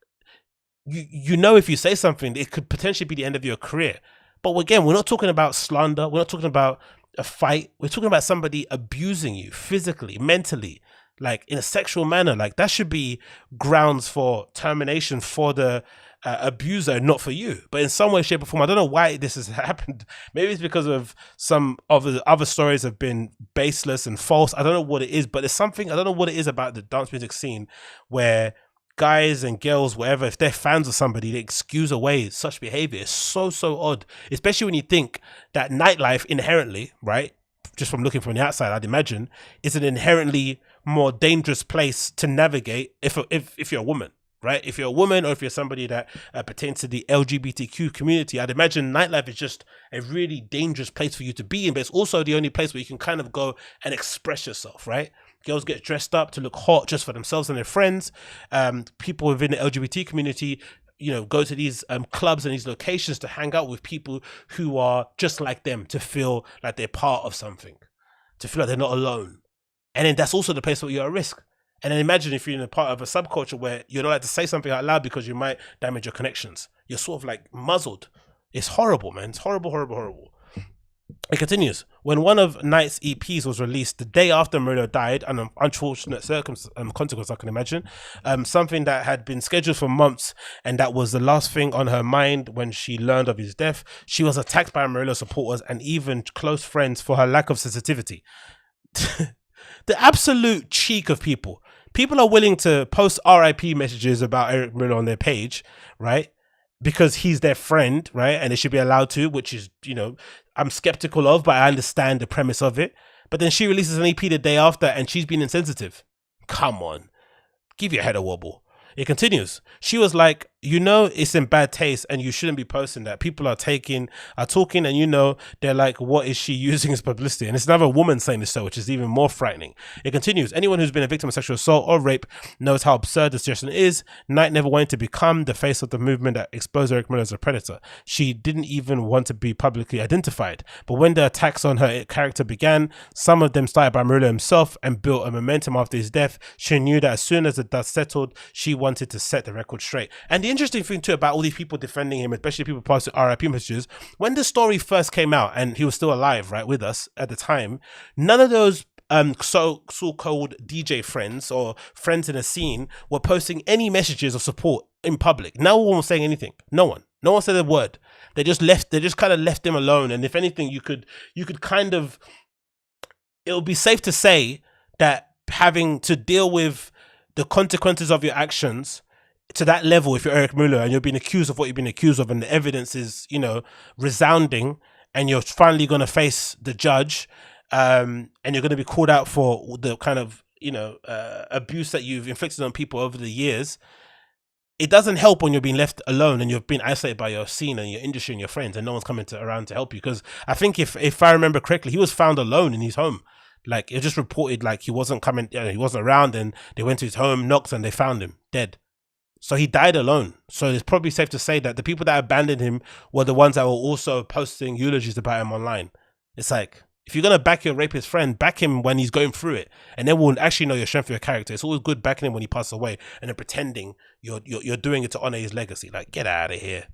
you know if you say something it could potentially be the end of your career. But again, we're not talking about slander, we're not talking about a fight, we're talking about somebody abusing you physically, mentally, like in a sexual manner. Like that should be grounds for termination for the abuser, not for you. But in some way, shape, or form, I don't know why this has happened. Maybe it's because of some of the other stories have been baseless and false. I don't know what it is, but there's something, I don't know what it is about the dance music scene where guys and girls, whatever, if they're fans of somebody, they excuse away such behavior. It's so odd, especially when you think that nightlife inherently, right, just from looking from the outside, I'd imagine, is an inherently more dangerous place to navigate if you're a woman, right? If you're a woman or if you're somebody that pertains to the LGBTQ community, I'd imagine nightlife is just a really dangerous place for you to be in, but it's also the only place where you can kind of go and express yourself, right? Girls get dressed up to look hot just for themselves and their friends. People within the LGBT community, you know, go to these clubs and these locations to hang out with people who are just like them, to feel like they're part of something, to feel like they're not alone. And then that's also the place where you're at risk. And then imagine if you're in a part of a subculture where you're not allowed to say something out loud because you might damage your connections. You're sort of like muzzled. It's horrible, man. It's horrible, horrible, horrible. It continues. When one of Knight's EPs was released the day after Morillo died, an unfortunate consequence, I can imagine, something that had been scheduled for months and that was the last thing on her mind when she learned of his death, she was attacked by Morillo supporters and even close friends for her lack of sensitivity. The absolute cheek of people. People are willing to post RIP messages about Erik Morillo on their page, right? Because he's their friend, right? And they should be allowed to, which is, you know, I'm skeptical of, but I understand the premise of it. But then she releases an EP the day after and she's been insensitive. Come on, give your head a wobble. It continues. She was like, you know, it's in bad taste and you shouldn't be posting that. People are talking and, you know, they're like, what is she using as publicity? And it's another woman saying this, so, which is even more frightening. It continues. Anyone who's been a victim of sexual assault or rape knows how absurd the suggestion is. Knight never wanted to become the face of the movement that exposed Erik Morillo as a predator. She didn't even want to be publicly identified. But when the attacks on her character began, some of them started by Morillo himself and built a momentum after his death. She knew that as soon as the dust settled, she wanted to set the record straight. And the interesting thing too about all these people defending him, especially people posting RIP messages, when the story first came out and he was still alive, right, with us at the time, none of those so-called DJ friends or friends in the scene were posting any messages of support in public. No one was saying anything. No one said a word. They just kind of left him alone. And if anything, you could kind of, it would be safe to say that having to deal with the consequences of your actions to that level, if you're Erik Morillo and you're being accused of what you've been accused of and the evidence is, you know, resounding, and you're finally going to face the judge, and you're going to be called out for the kind of, you know, abuse that you've inflicted on people over the years, it doesn't help when you're being left alone and you've been isolated by your scene and your industry and your friends and no one's coming around to help you. Because I think if I remember correctly, he was found alone in his home. Like, it just reported like he wasn't coming, you know, he wasn't around, and they went to his home, knocked, and they found him dead. So he died alone. So it's probably safe to say that the people that abandoned him were the ones that were also posting eulogies about him online. It's like, if you're going to back your rapist friend, back him when he's going through it. And then we'll actually know your strength of your character. It's always good backing him when he passes away and then pretending you're doing it to honor his legacy. Like, get out of here.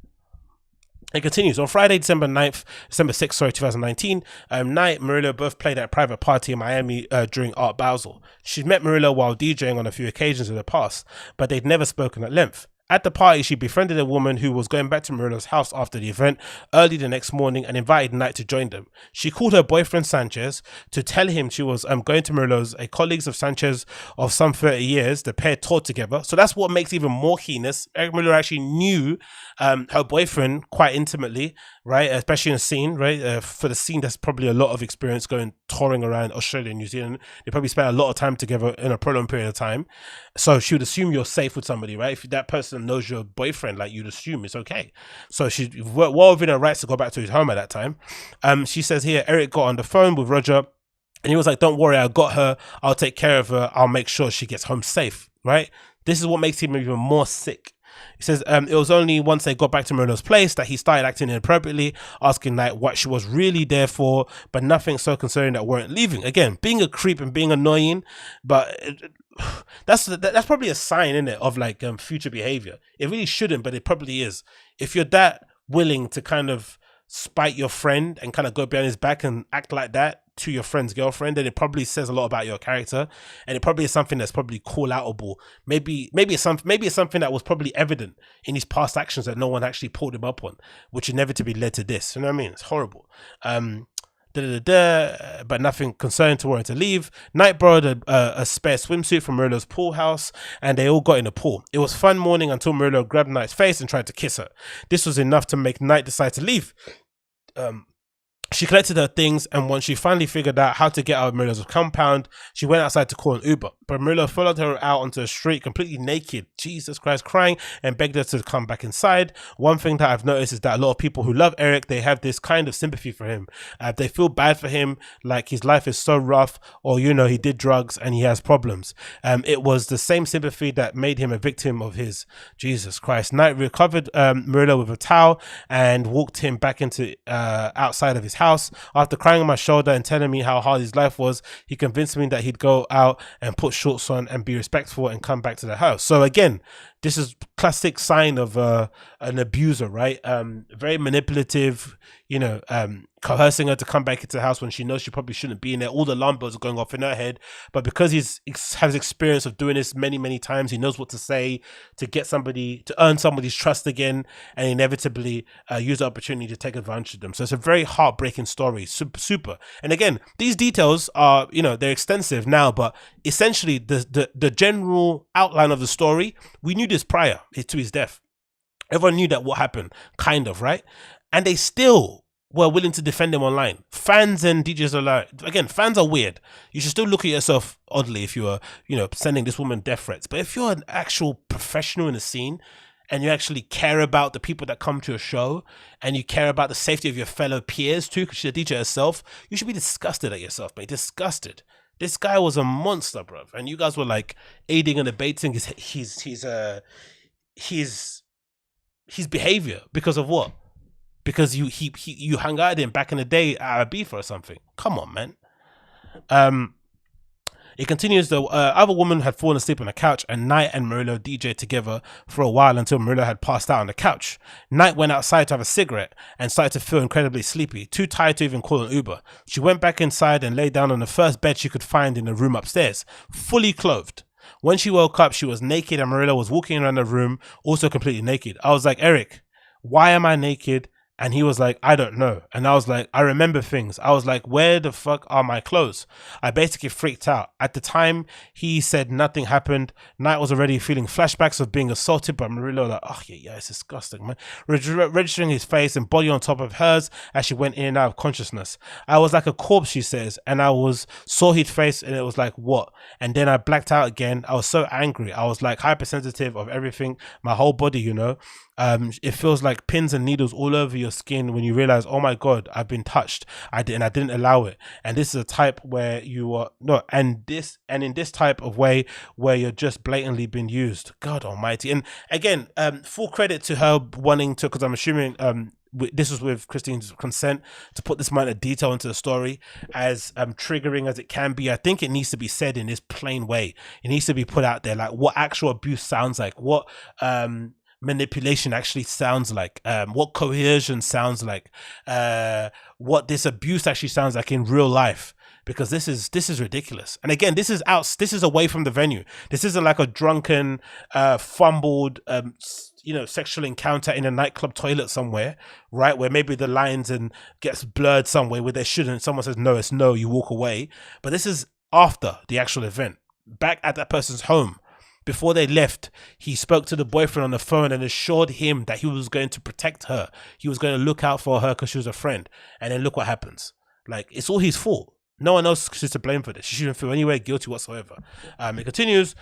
It continues. On Friday, December 6th, 2019, Knight and Morillo both played at a private party in Miami during Art Basel. She'd met Morillo while DJing on a few occasions in the past, but they'd never spoken at length. At the party, she befriended a woman who was going back to Morillo's house after the event early the next morning and invited Knight to join them. She called her boyfriend Sanchez to tell him she was going to Morillo's, a colleague of Sanchez of some 30 years. The pair toured together. So that's what makes even more keenness. Erik Morillo actually knew her boyfriend quite intimately, right? Especially in a scene, right? For the scene, that's probably a lot of experience going touring around Australia and New Zealand. They probably spent a lot of time together in a prolonged period of time. So she would assume you're safe with somebody, right? If that person knows your boyfriend, like, you'd assume it's okay. So she's well within her rights to go back to his home at that time. She says here, Erik got on the phone with Roger and he was like, don't worry, I got her. I'll take care of her. I'll make sure she gets home safe, right? This is what makes him even more sick. He says it was only once they got back to Morillo's place that he started acting inappropriately, asking Knight what she was really there for, but nothing so concerning that weren't leaving. Again, being a creep and being annoying, but that's probably a sign, isn't it, of like future behavior. It really shouldn't, but it probably is. If you're that willing to kind of spite your friend and kind of go behind his back and act like that to your friend's girlfriend, then it probably says a lot about your character, and it probably is something that's probably call outable. Maybe it's something that was probably evident in his past actions that no one actually pulled him up on, which inevitably led to this. You know what I mean? It's horrible. But nothing concerning to warrant to leave. Knight borrowed a spare swimsuit from Morillo's pool house, and they all got in the pool. It was fun morning until Morillo grabbed Knight's face and tried to kiss her. This was enough to make Knight decide to leave. She collected her things, and once she finally figured out how to get out of Morillo's compound, she went outside to call an Uber. But Morillo followed her out onto the street completely naked, Jesus Christ, crying, and begged her to come back inside. One thing that I've noticed is that a lot of people who love Erik, they have this kind of sympathy for him. They feel bad for him, like his life is so rough, or he did drugs and he has problems. It was the same sympathy that made him a victim of his. Jesus Christ. Knight recovered Morillo with a towel and walked him back into outside of his house. After crying on my shoulder and telling me how hard his life was, he convinced me that he'd go out and put shorts on and be respectful and come back to the house. So again, this is classic sign of an abuser, right? Very manipulative, coercing her to come back into the house when she knows she probably shouldn't be in there. All the alarm bells are going off in her head, but because has experience of doing this many, many times, he knows what to say to get somebody, to earn somebody's trust again, and inevitably use the opportunity to take advantage of them. So it's a very heartbreaking story, super. And again, these details are, they're extensive now, but essentially the general outline of the story, we knew this prior to his death. Everyone knew that what happened, kind of, right? And they still were willing to defend him online. Fans and DJs are like, again, fans are weird. You should still look at yourself oddly if you are, sending this woman death threats. But if you're an actual professional in the scene and you actually care about the people that come to a show and you care about the safety of your fellow peers too, because she's a DJ herself, you should be disgusted at yourself, mate. Disgusted. This guy was a monster, bruv. And you guys were like aiding and abetting his behavior because of what? Because you hung out with him back in the day at Ibiza or something. Come on, man. It continues, the other woman had fallen asleep on the couch, and Knight and Morillo DJed together for a while until Morillo had passed out on the couch. Knight went outside to have a cigarette and started to feel incredibly sleepy, too tired to even call an Uber. She went back inside and lay down on the first bed she could find in the room upstairs, fully clothed. When she woke up, she was naked and Morillo was walking around the room, also completely naked. I was like, Erik, why am I naked? And he was like, I don't know. And I was like, I remember things. I was like, where the fuck are my clothes? I basically freaked out. At the time, he said nothing happened. Knight was already feeling flashbacks of being assaulted by Morillo. Like, oh yeah, it's disgusting, man. Registering his face and body on top of hers as she went in and out of consciousness. I was like a corpse, she says. And saw his face and it was like, what? And then I blacked out again. I was so angry. I was like hypersensitive of everything, my whole body, it feels like pins and needles all over your skin when you realize, oh my god, I've been touched. I didn't allow it. And this is a type where you are in this type of way where you're just blatantly being used. God almighty. And again, full credit to her wanting to, because I'm assuming this was with Christine's consent, to put this amount of detail into the story, as triggering as it can be. I think it needs to be said in this plain way. It needs to be put out there, like what actual abuse sounds like, what manipulation actually sounds like, what coercion sounds like, what this abuse actually sounds like in real life, because this is ridiculous. And again, this is away from the venue. This isn't like a drunken fumbled sexual encounter in a nightclub toilet somewhere, right, where maybe the lines and gets blurred somewhere where they shouldn't. Someone says no, it's no, you walk away. But this is after the actual event, back at that person's home. Before they left, he spoke to the boyfriend on the phone and assured him that he was going to protect her. He was going to look out for her because she was a friend. And then look what happens. Like, it's all his fault. No one else is to blame for this. She shouldn't feel anywhere guilty whatsoever. It continues.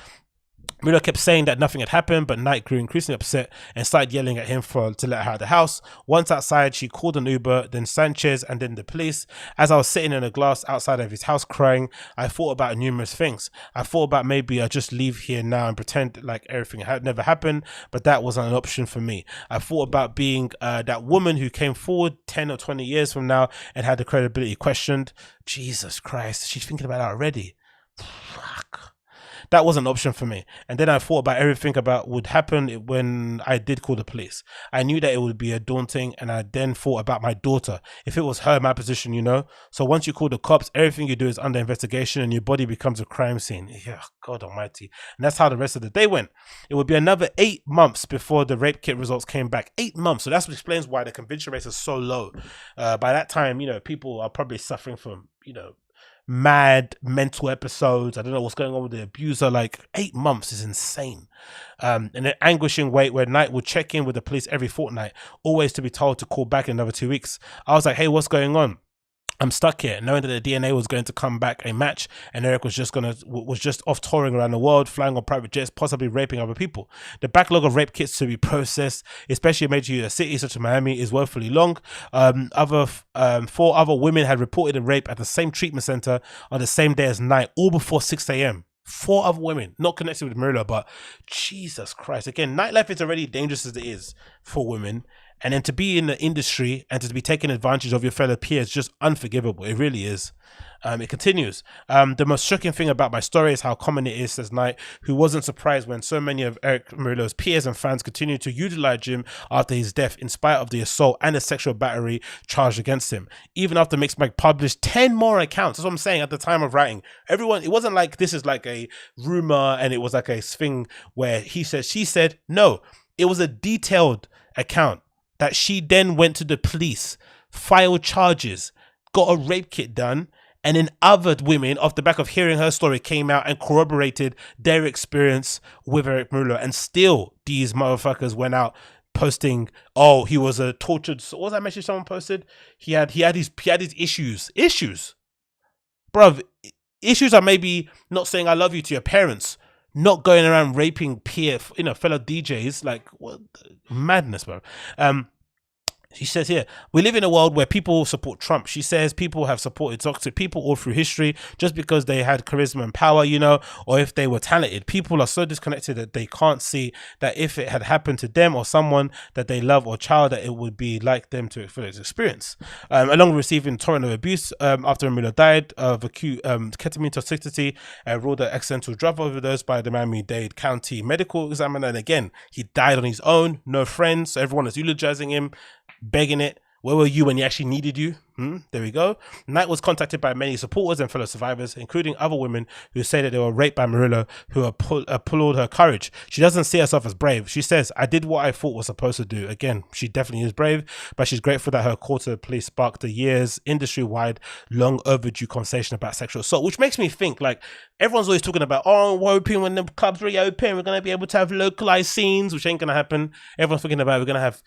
Morillo kept saying that nothing had happened, but Knight grew increasingly upset and started yelling at him to let her out of the house. Once outside, she called an Uber, then Sanchez, and then the police. As I was sitting in a glass outside of his house crying, I thought about numerous things. I thought about maybe I just leave here now and pretend like everything had never happened, but that wasn't an option for me. I thought about being that woman who came forward 10 or 20 years from now and had the credibility questioned. Jesus Christ, she's thinking about that already. Fuck. That was an option for me. And then I thought about everything about would happen when I did call the police. I knew that it would be a daunting, and I then thought about my daughter. If it was her in my position, you know. So once you call the cops, everything you do is under investigation and your body becomes a crime scene. Yeah, God almighty. And that's how the rest of the day went. It would be another 8 months before the rape kit results came back. 8 months. So that's what explains why the conviction rate is so low. By that time, you know, people are probably suffering from, you know, mad mental episodes. I don't know what's going on with the abuser. Like 8 months is insane. And an anguishing wait where Knight would check in with the police every fortnight, always to be told to call back in another 2 weeks. I was like, hey, what's going on? I'm stuck here, knowing that the DNA was going to come back a match, and Erik was just off touring around the world, flying on private jets, possibly raping other people. The backlog of rape kits to be processed, especially in major cities such as Miami, is woefully long. 4 other women had reported a rape at the same treatment center on the same day as Knight, all before 6 a.m. 4 other women, not connected with Morillo, but Jesus Christ. Again, nightlife is already dangerous as it is for women. And then to be in the industry and to be taking advantage of your fellow peers, just unforgivable. It really is. It continues. The most shocking thing about my story is how common it is, says Knight, who wasn't surprised when so many of Erik Morillo's peers and fans continued to utilize him after his death, in spite of the assault and the sexual battery charged against him. Even after Mixmag published 10 more accounts. That's what I'm saying at the time of writing. Everyone, it wasn't like this is like a rumor and it was like a thing where he said, she said. No, it was a detailed account that she then went to the police, filed charges, got a rape kit done, and then other women, off the back of hearing her story, came out and corroborated their experience with Erik Morillo. And still, these motherfuckers went out posting, oh, he was a tortured. What was that message someone posted? He had his issues. Issues, bruv. Issues are maybe not saying I love you to your parents, not going around raping fellow DJs. Like, what madness, bro. She says here, we live in a world where people support Trump. She says people have supported toxic people all through history just because they had charisma and power, you know, or if they were talented. People are so disconnected that they can't see that if it had happened to them or someone that they love or child, that it would be like them to experience. Along with receiving torrent of abuse after Morillo died of acute ketamine toxicity, ruled an accidental drug overdose by the Miami-Dade County medical examiner. And again, he died on his own, no friends. So everyone is eulogizing him, begging it. Where were you when he actually needed you? There we go. Knight was contacted by many supporters and fellow survivors, including other women who say that they were raped by Morillo, who applaud her courage. She doesn't see herself as brave. She says, I did what I thought was supposed to do. Again, she definitely is brave, but she's grateful that her call to the police sparked a year's industry-wide, long overdue conversation about sexual assault, which makes me think, like, everyone's always talking about, oh, we're hoping when the clubs reopen, we're going to be able to have localized scenes, which ain't going to happen. Everyone's thinking about we're going to have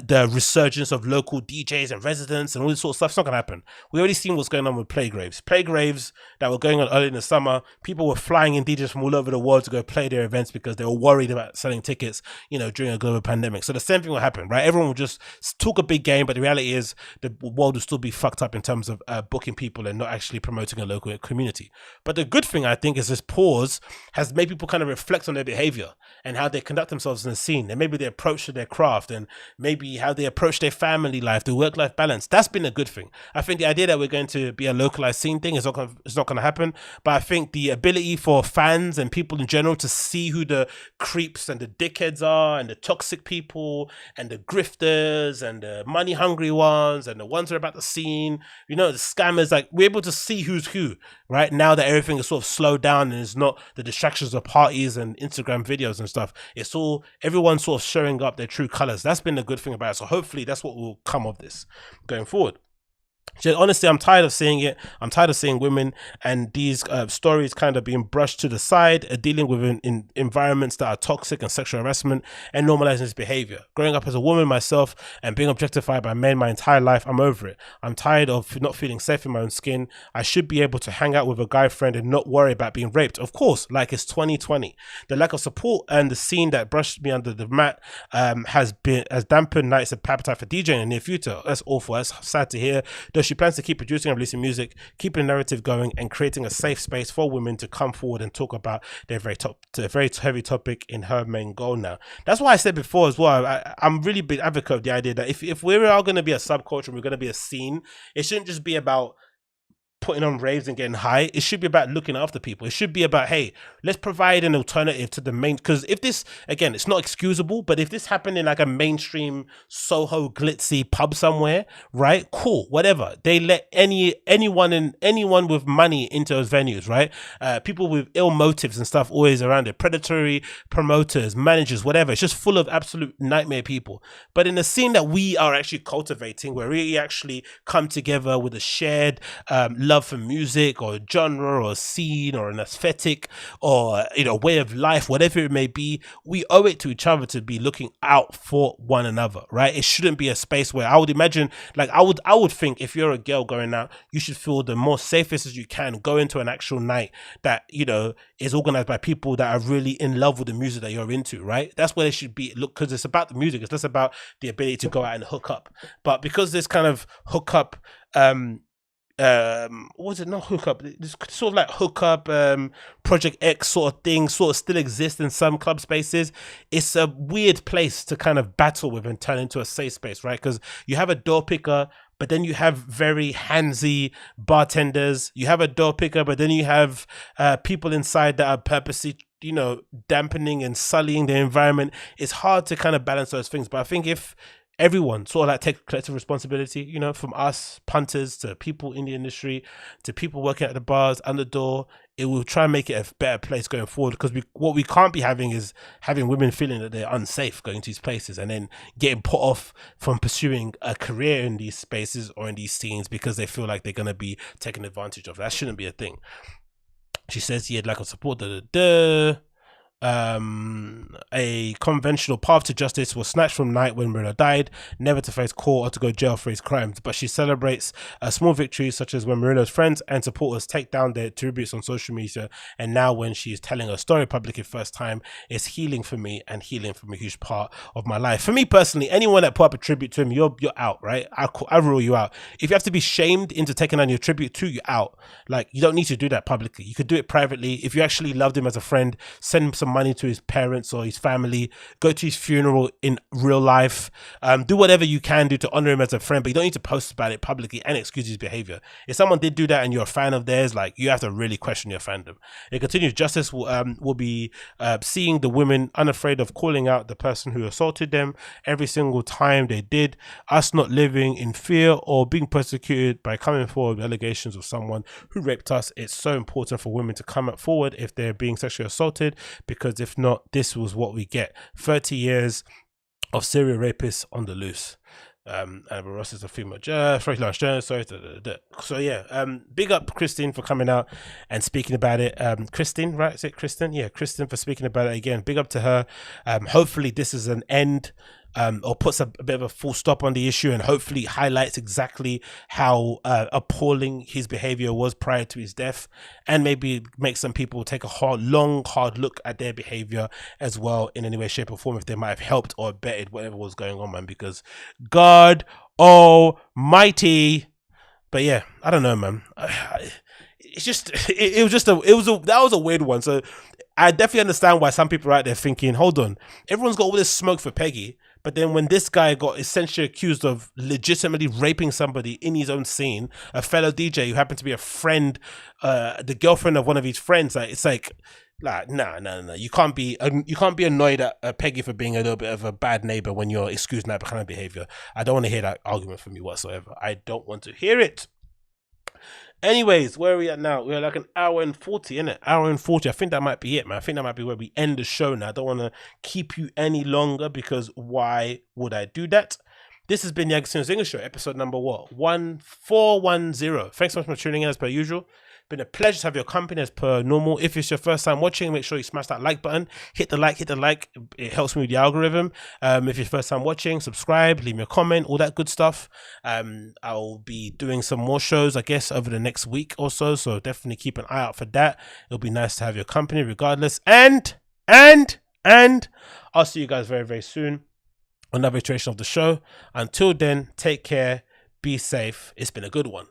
the resurgence of local DJs and residents and all this sort of stuff. It's not going to happen. We already seen what's going on with play graves that were going on early in the summer. People were flying in DJs from all over the world to go play their events because they were worried about selling tickets, you know, during a global pandemic. So the same thing will happen, right? Everyone will just talk a big game, but the reality is the world will still be fucked up in terms of booking people and not actually promoting a local community. But the good thing, I think, is this pause has made people kind of reflect on their behavior and how they conduct themselves in the scene, and maybe their approach to their craft, and maybe how they approach their family life, the work-life balance. That's been a good thing. I think the idea that we're going to be a localized scene thing is not going to happen. But I think the ability for fans and people in general to see who the creeps and the dickheads are, and the toxic people, and the grifters, and the money-hungry ones, and the ones that are about the scene, you know, the scammers, like, we're able to see who's who, right? Now that everything is sort of slowed down and it's not the distractions of parties and Instagram videos and stuff. It's all, everyone's sort of showing up their true colors. That's been the good thing about it. So hopefully that's what will come of this going forward. She said, honestly, I'm tired of seeing it. I'm tired of seeing women and these stories kind of being brushed to the side, dealing with in environments that are toxic and sexual harassment and normalizing this behavior. Growing up as a woman myself and being objectified by men my entire life, I'm over it. I'm tired of not feeling safe in my own skin. I should be able to hang out with a guy friend and not worry about being raped. Of course, like it's 2020. The lack of support and the scene that brushed me under the mat has dampened nights of appetite for DJing in the near future. That's awful. That's sad to hear. Though she plans to keep producing and releasing music, keeping the narrative going, and creating a safe space for women to come forward and talk about their very heavy topic in her main goal now. That's why I said before as well, I'm really big advocate of the idea that if we are going to be a subculture and we're going to be a scene, it shouldn't just be about putting on raves and getting high. It should be about looking after people. It should be about, hey, let's provide an alternative to the main, because if this, again, it's not excusable, but if this happened in like a mainstream Soho glitzy pub somewhere, right, cool, whatever, they let anyone with money into those venues, right, people with ill motives and stuff always around it, predatory promoters, managers, whatever. It's just full of absolute nightmare people. But in a scene that we are actually cultivating, where we actually come together with a shared love for music or a genre or a scene or an aesthetic or, you know, way of life, whatever it may be, we owe it to each other to be looking out for one another, right? It shouldn't be a space where, I would imagine, like I would think if you're a girl going out, you should feel the more safest as you can, go into an actual night that, you know, is organized by people that are really in love with the music that you're into, right? That's where it should be. Look, because it's about the music, it's less about the ability to go out and hook up. But because this kind of hookup was it not hookup? This sort of like hookup, Project X sort of thing sort of still exists in some club spaces. It's a weird place to kind of battle with and turn into a safe space, right? Because you have a door picker, but then you have very handsy bartenders. You have a door picker, but then you have people inside that are purposely, you know, dampening and sullying the environment. It's hard to kind of balance those things. But I think if everyone sort of like take collective responsibility, you know, from us punters to people in the industry to people working at the bars and the door, it will try and make it a better place going forward. Because what we can't be having is having women feeling that they're unsafe going to these places and then getting put off from pursuing a career in these spaces or in these scenes because they feel like they're going to be taken advantage of. That shouldn't be a thing. She says he had lack of support. A conventional path to justice was snatched from Knight when Morillo died, never to face court or to go to jail for his crimes. But she celebrates small victories such as when Morillo's friends and supporters take down their tributes on social media, and now when she is telling her story publicly first time, it's healing for me and healing from a huge part of my life. For me personally, anyone that put up a tribute to him, you're out, right? I rule you out. If you have to be shamed into taking on your tribute to, you're out. Like, you don't need to do that publicly. You could do it privately. If you actually loved him as a friend, send him some money to his parents or his family, go to his funeral in real life, do whatever you can do to honor him as a friend, but you don't need to post about it publicly and excuse his behavior. If someone did do that and you're a fan of theirs, like, you have to really question your fandom. It continues, justice will be seeing the women unafraid of calling out the person who assaulted them every single time they did, us not living in fear or being persecuted by coming forward with allegations of someone who raped us. It's so important for women to come forward if they're being sexually assaulted, because if not, this was what we get. 30 years of serial rapists on the loose. And Ross is a female journalist. So yeah, big up Christine for coming out and speaking about it. Christine, right? Is it Kristen? Yeah, Kristen for speaking about it again. Big up to her. Hopefully this is an end, or puts a bit of a full stop on the issue, and hopefully highlights exactly how appalling his behavior was prior to his death, and maybe make some people take a hard look at their behavior as well in any way, shape or form, if they might have helped or abetted whatever was going on, man, because God almighty. But yeah, I don't know, man. It's just that was a weird one. So I definitely understand why some people are out there thinking, hold on, everyone's got all this smoke for Peggy, but then when this guy got essentially accused of legitimately raping somebody in his own scene, a fellow DJ who happened to be a friend, the girlfriend of one of his friends, like, it's like no. You can't be annoyed at Peggy for being a little bit of a bad neighbor when you're excusing that kind of behavior. I don't want to hear that argument from you whatsoever. I don't want to hear it. Anyways, where are we at now? We're like an hour and 40, innit? Hour and 40. I think that might be it, man. I think that might be where we end the show now. I don't want to keep you any longer, because why would I do that? This has been the Agostinho Zinga Show, episode number what? 1410. Thanks so much for tuning in as per usual. Been a pleasure to have your company as per normal. If it's your first time watching, make sure you smash that like button. Hit the like. It helps me with the algorithm. If it's your first time watching, subscribe, leave me a comment, all that good stuff. I'll be doing some more shows, I guess, over the next week or so. So definitely keep an eye out for that. It'll be nice to have your company regardless. And I'll see you guys very, very soon on another iteration of the show. Until then, take care, be safe. It's been a good one.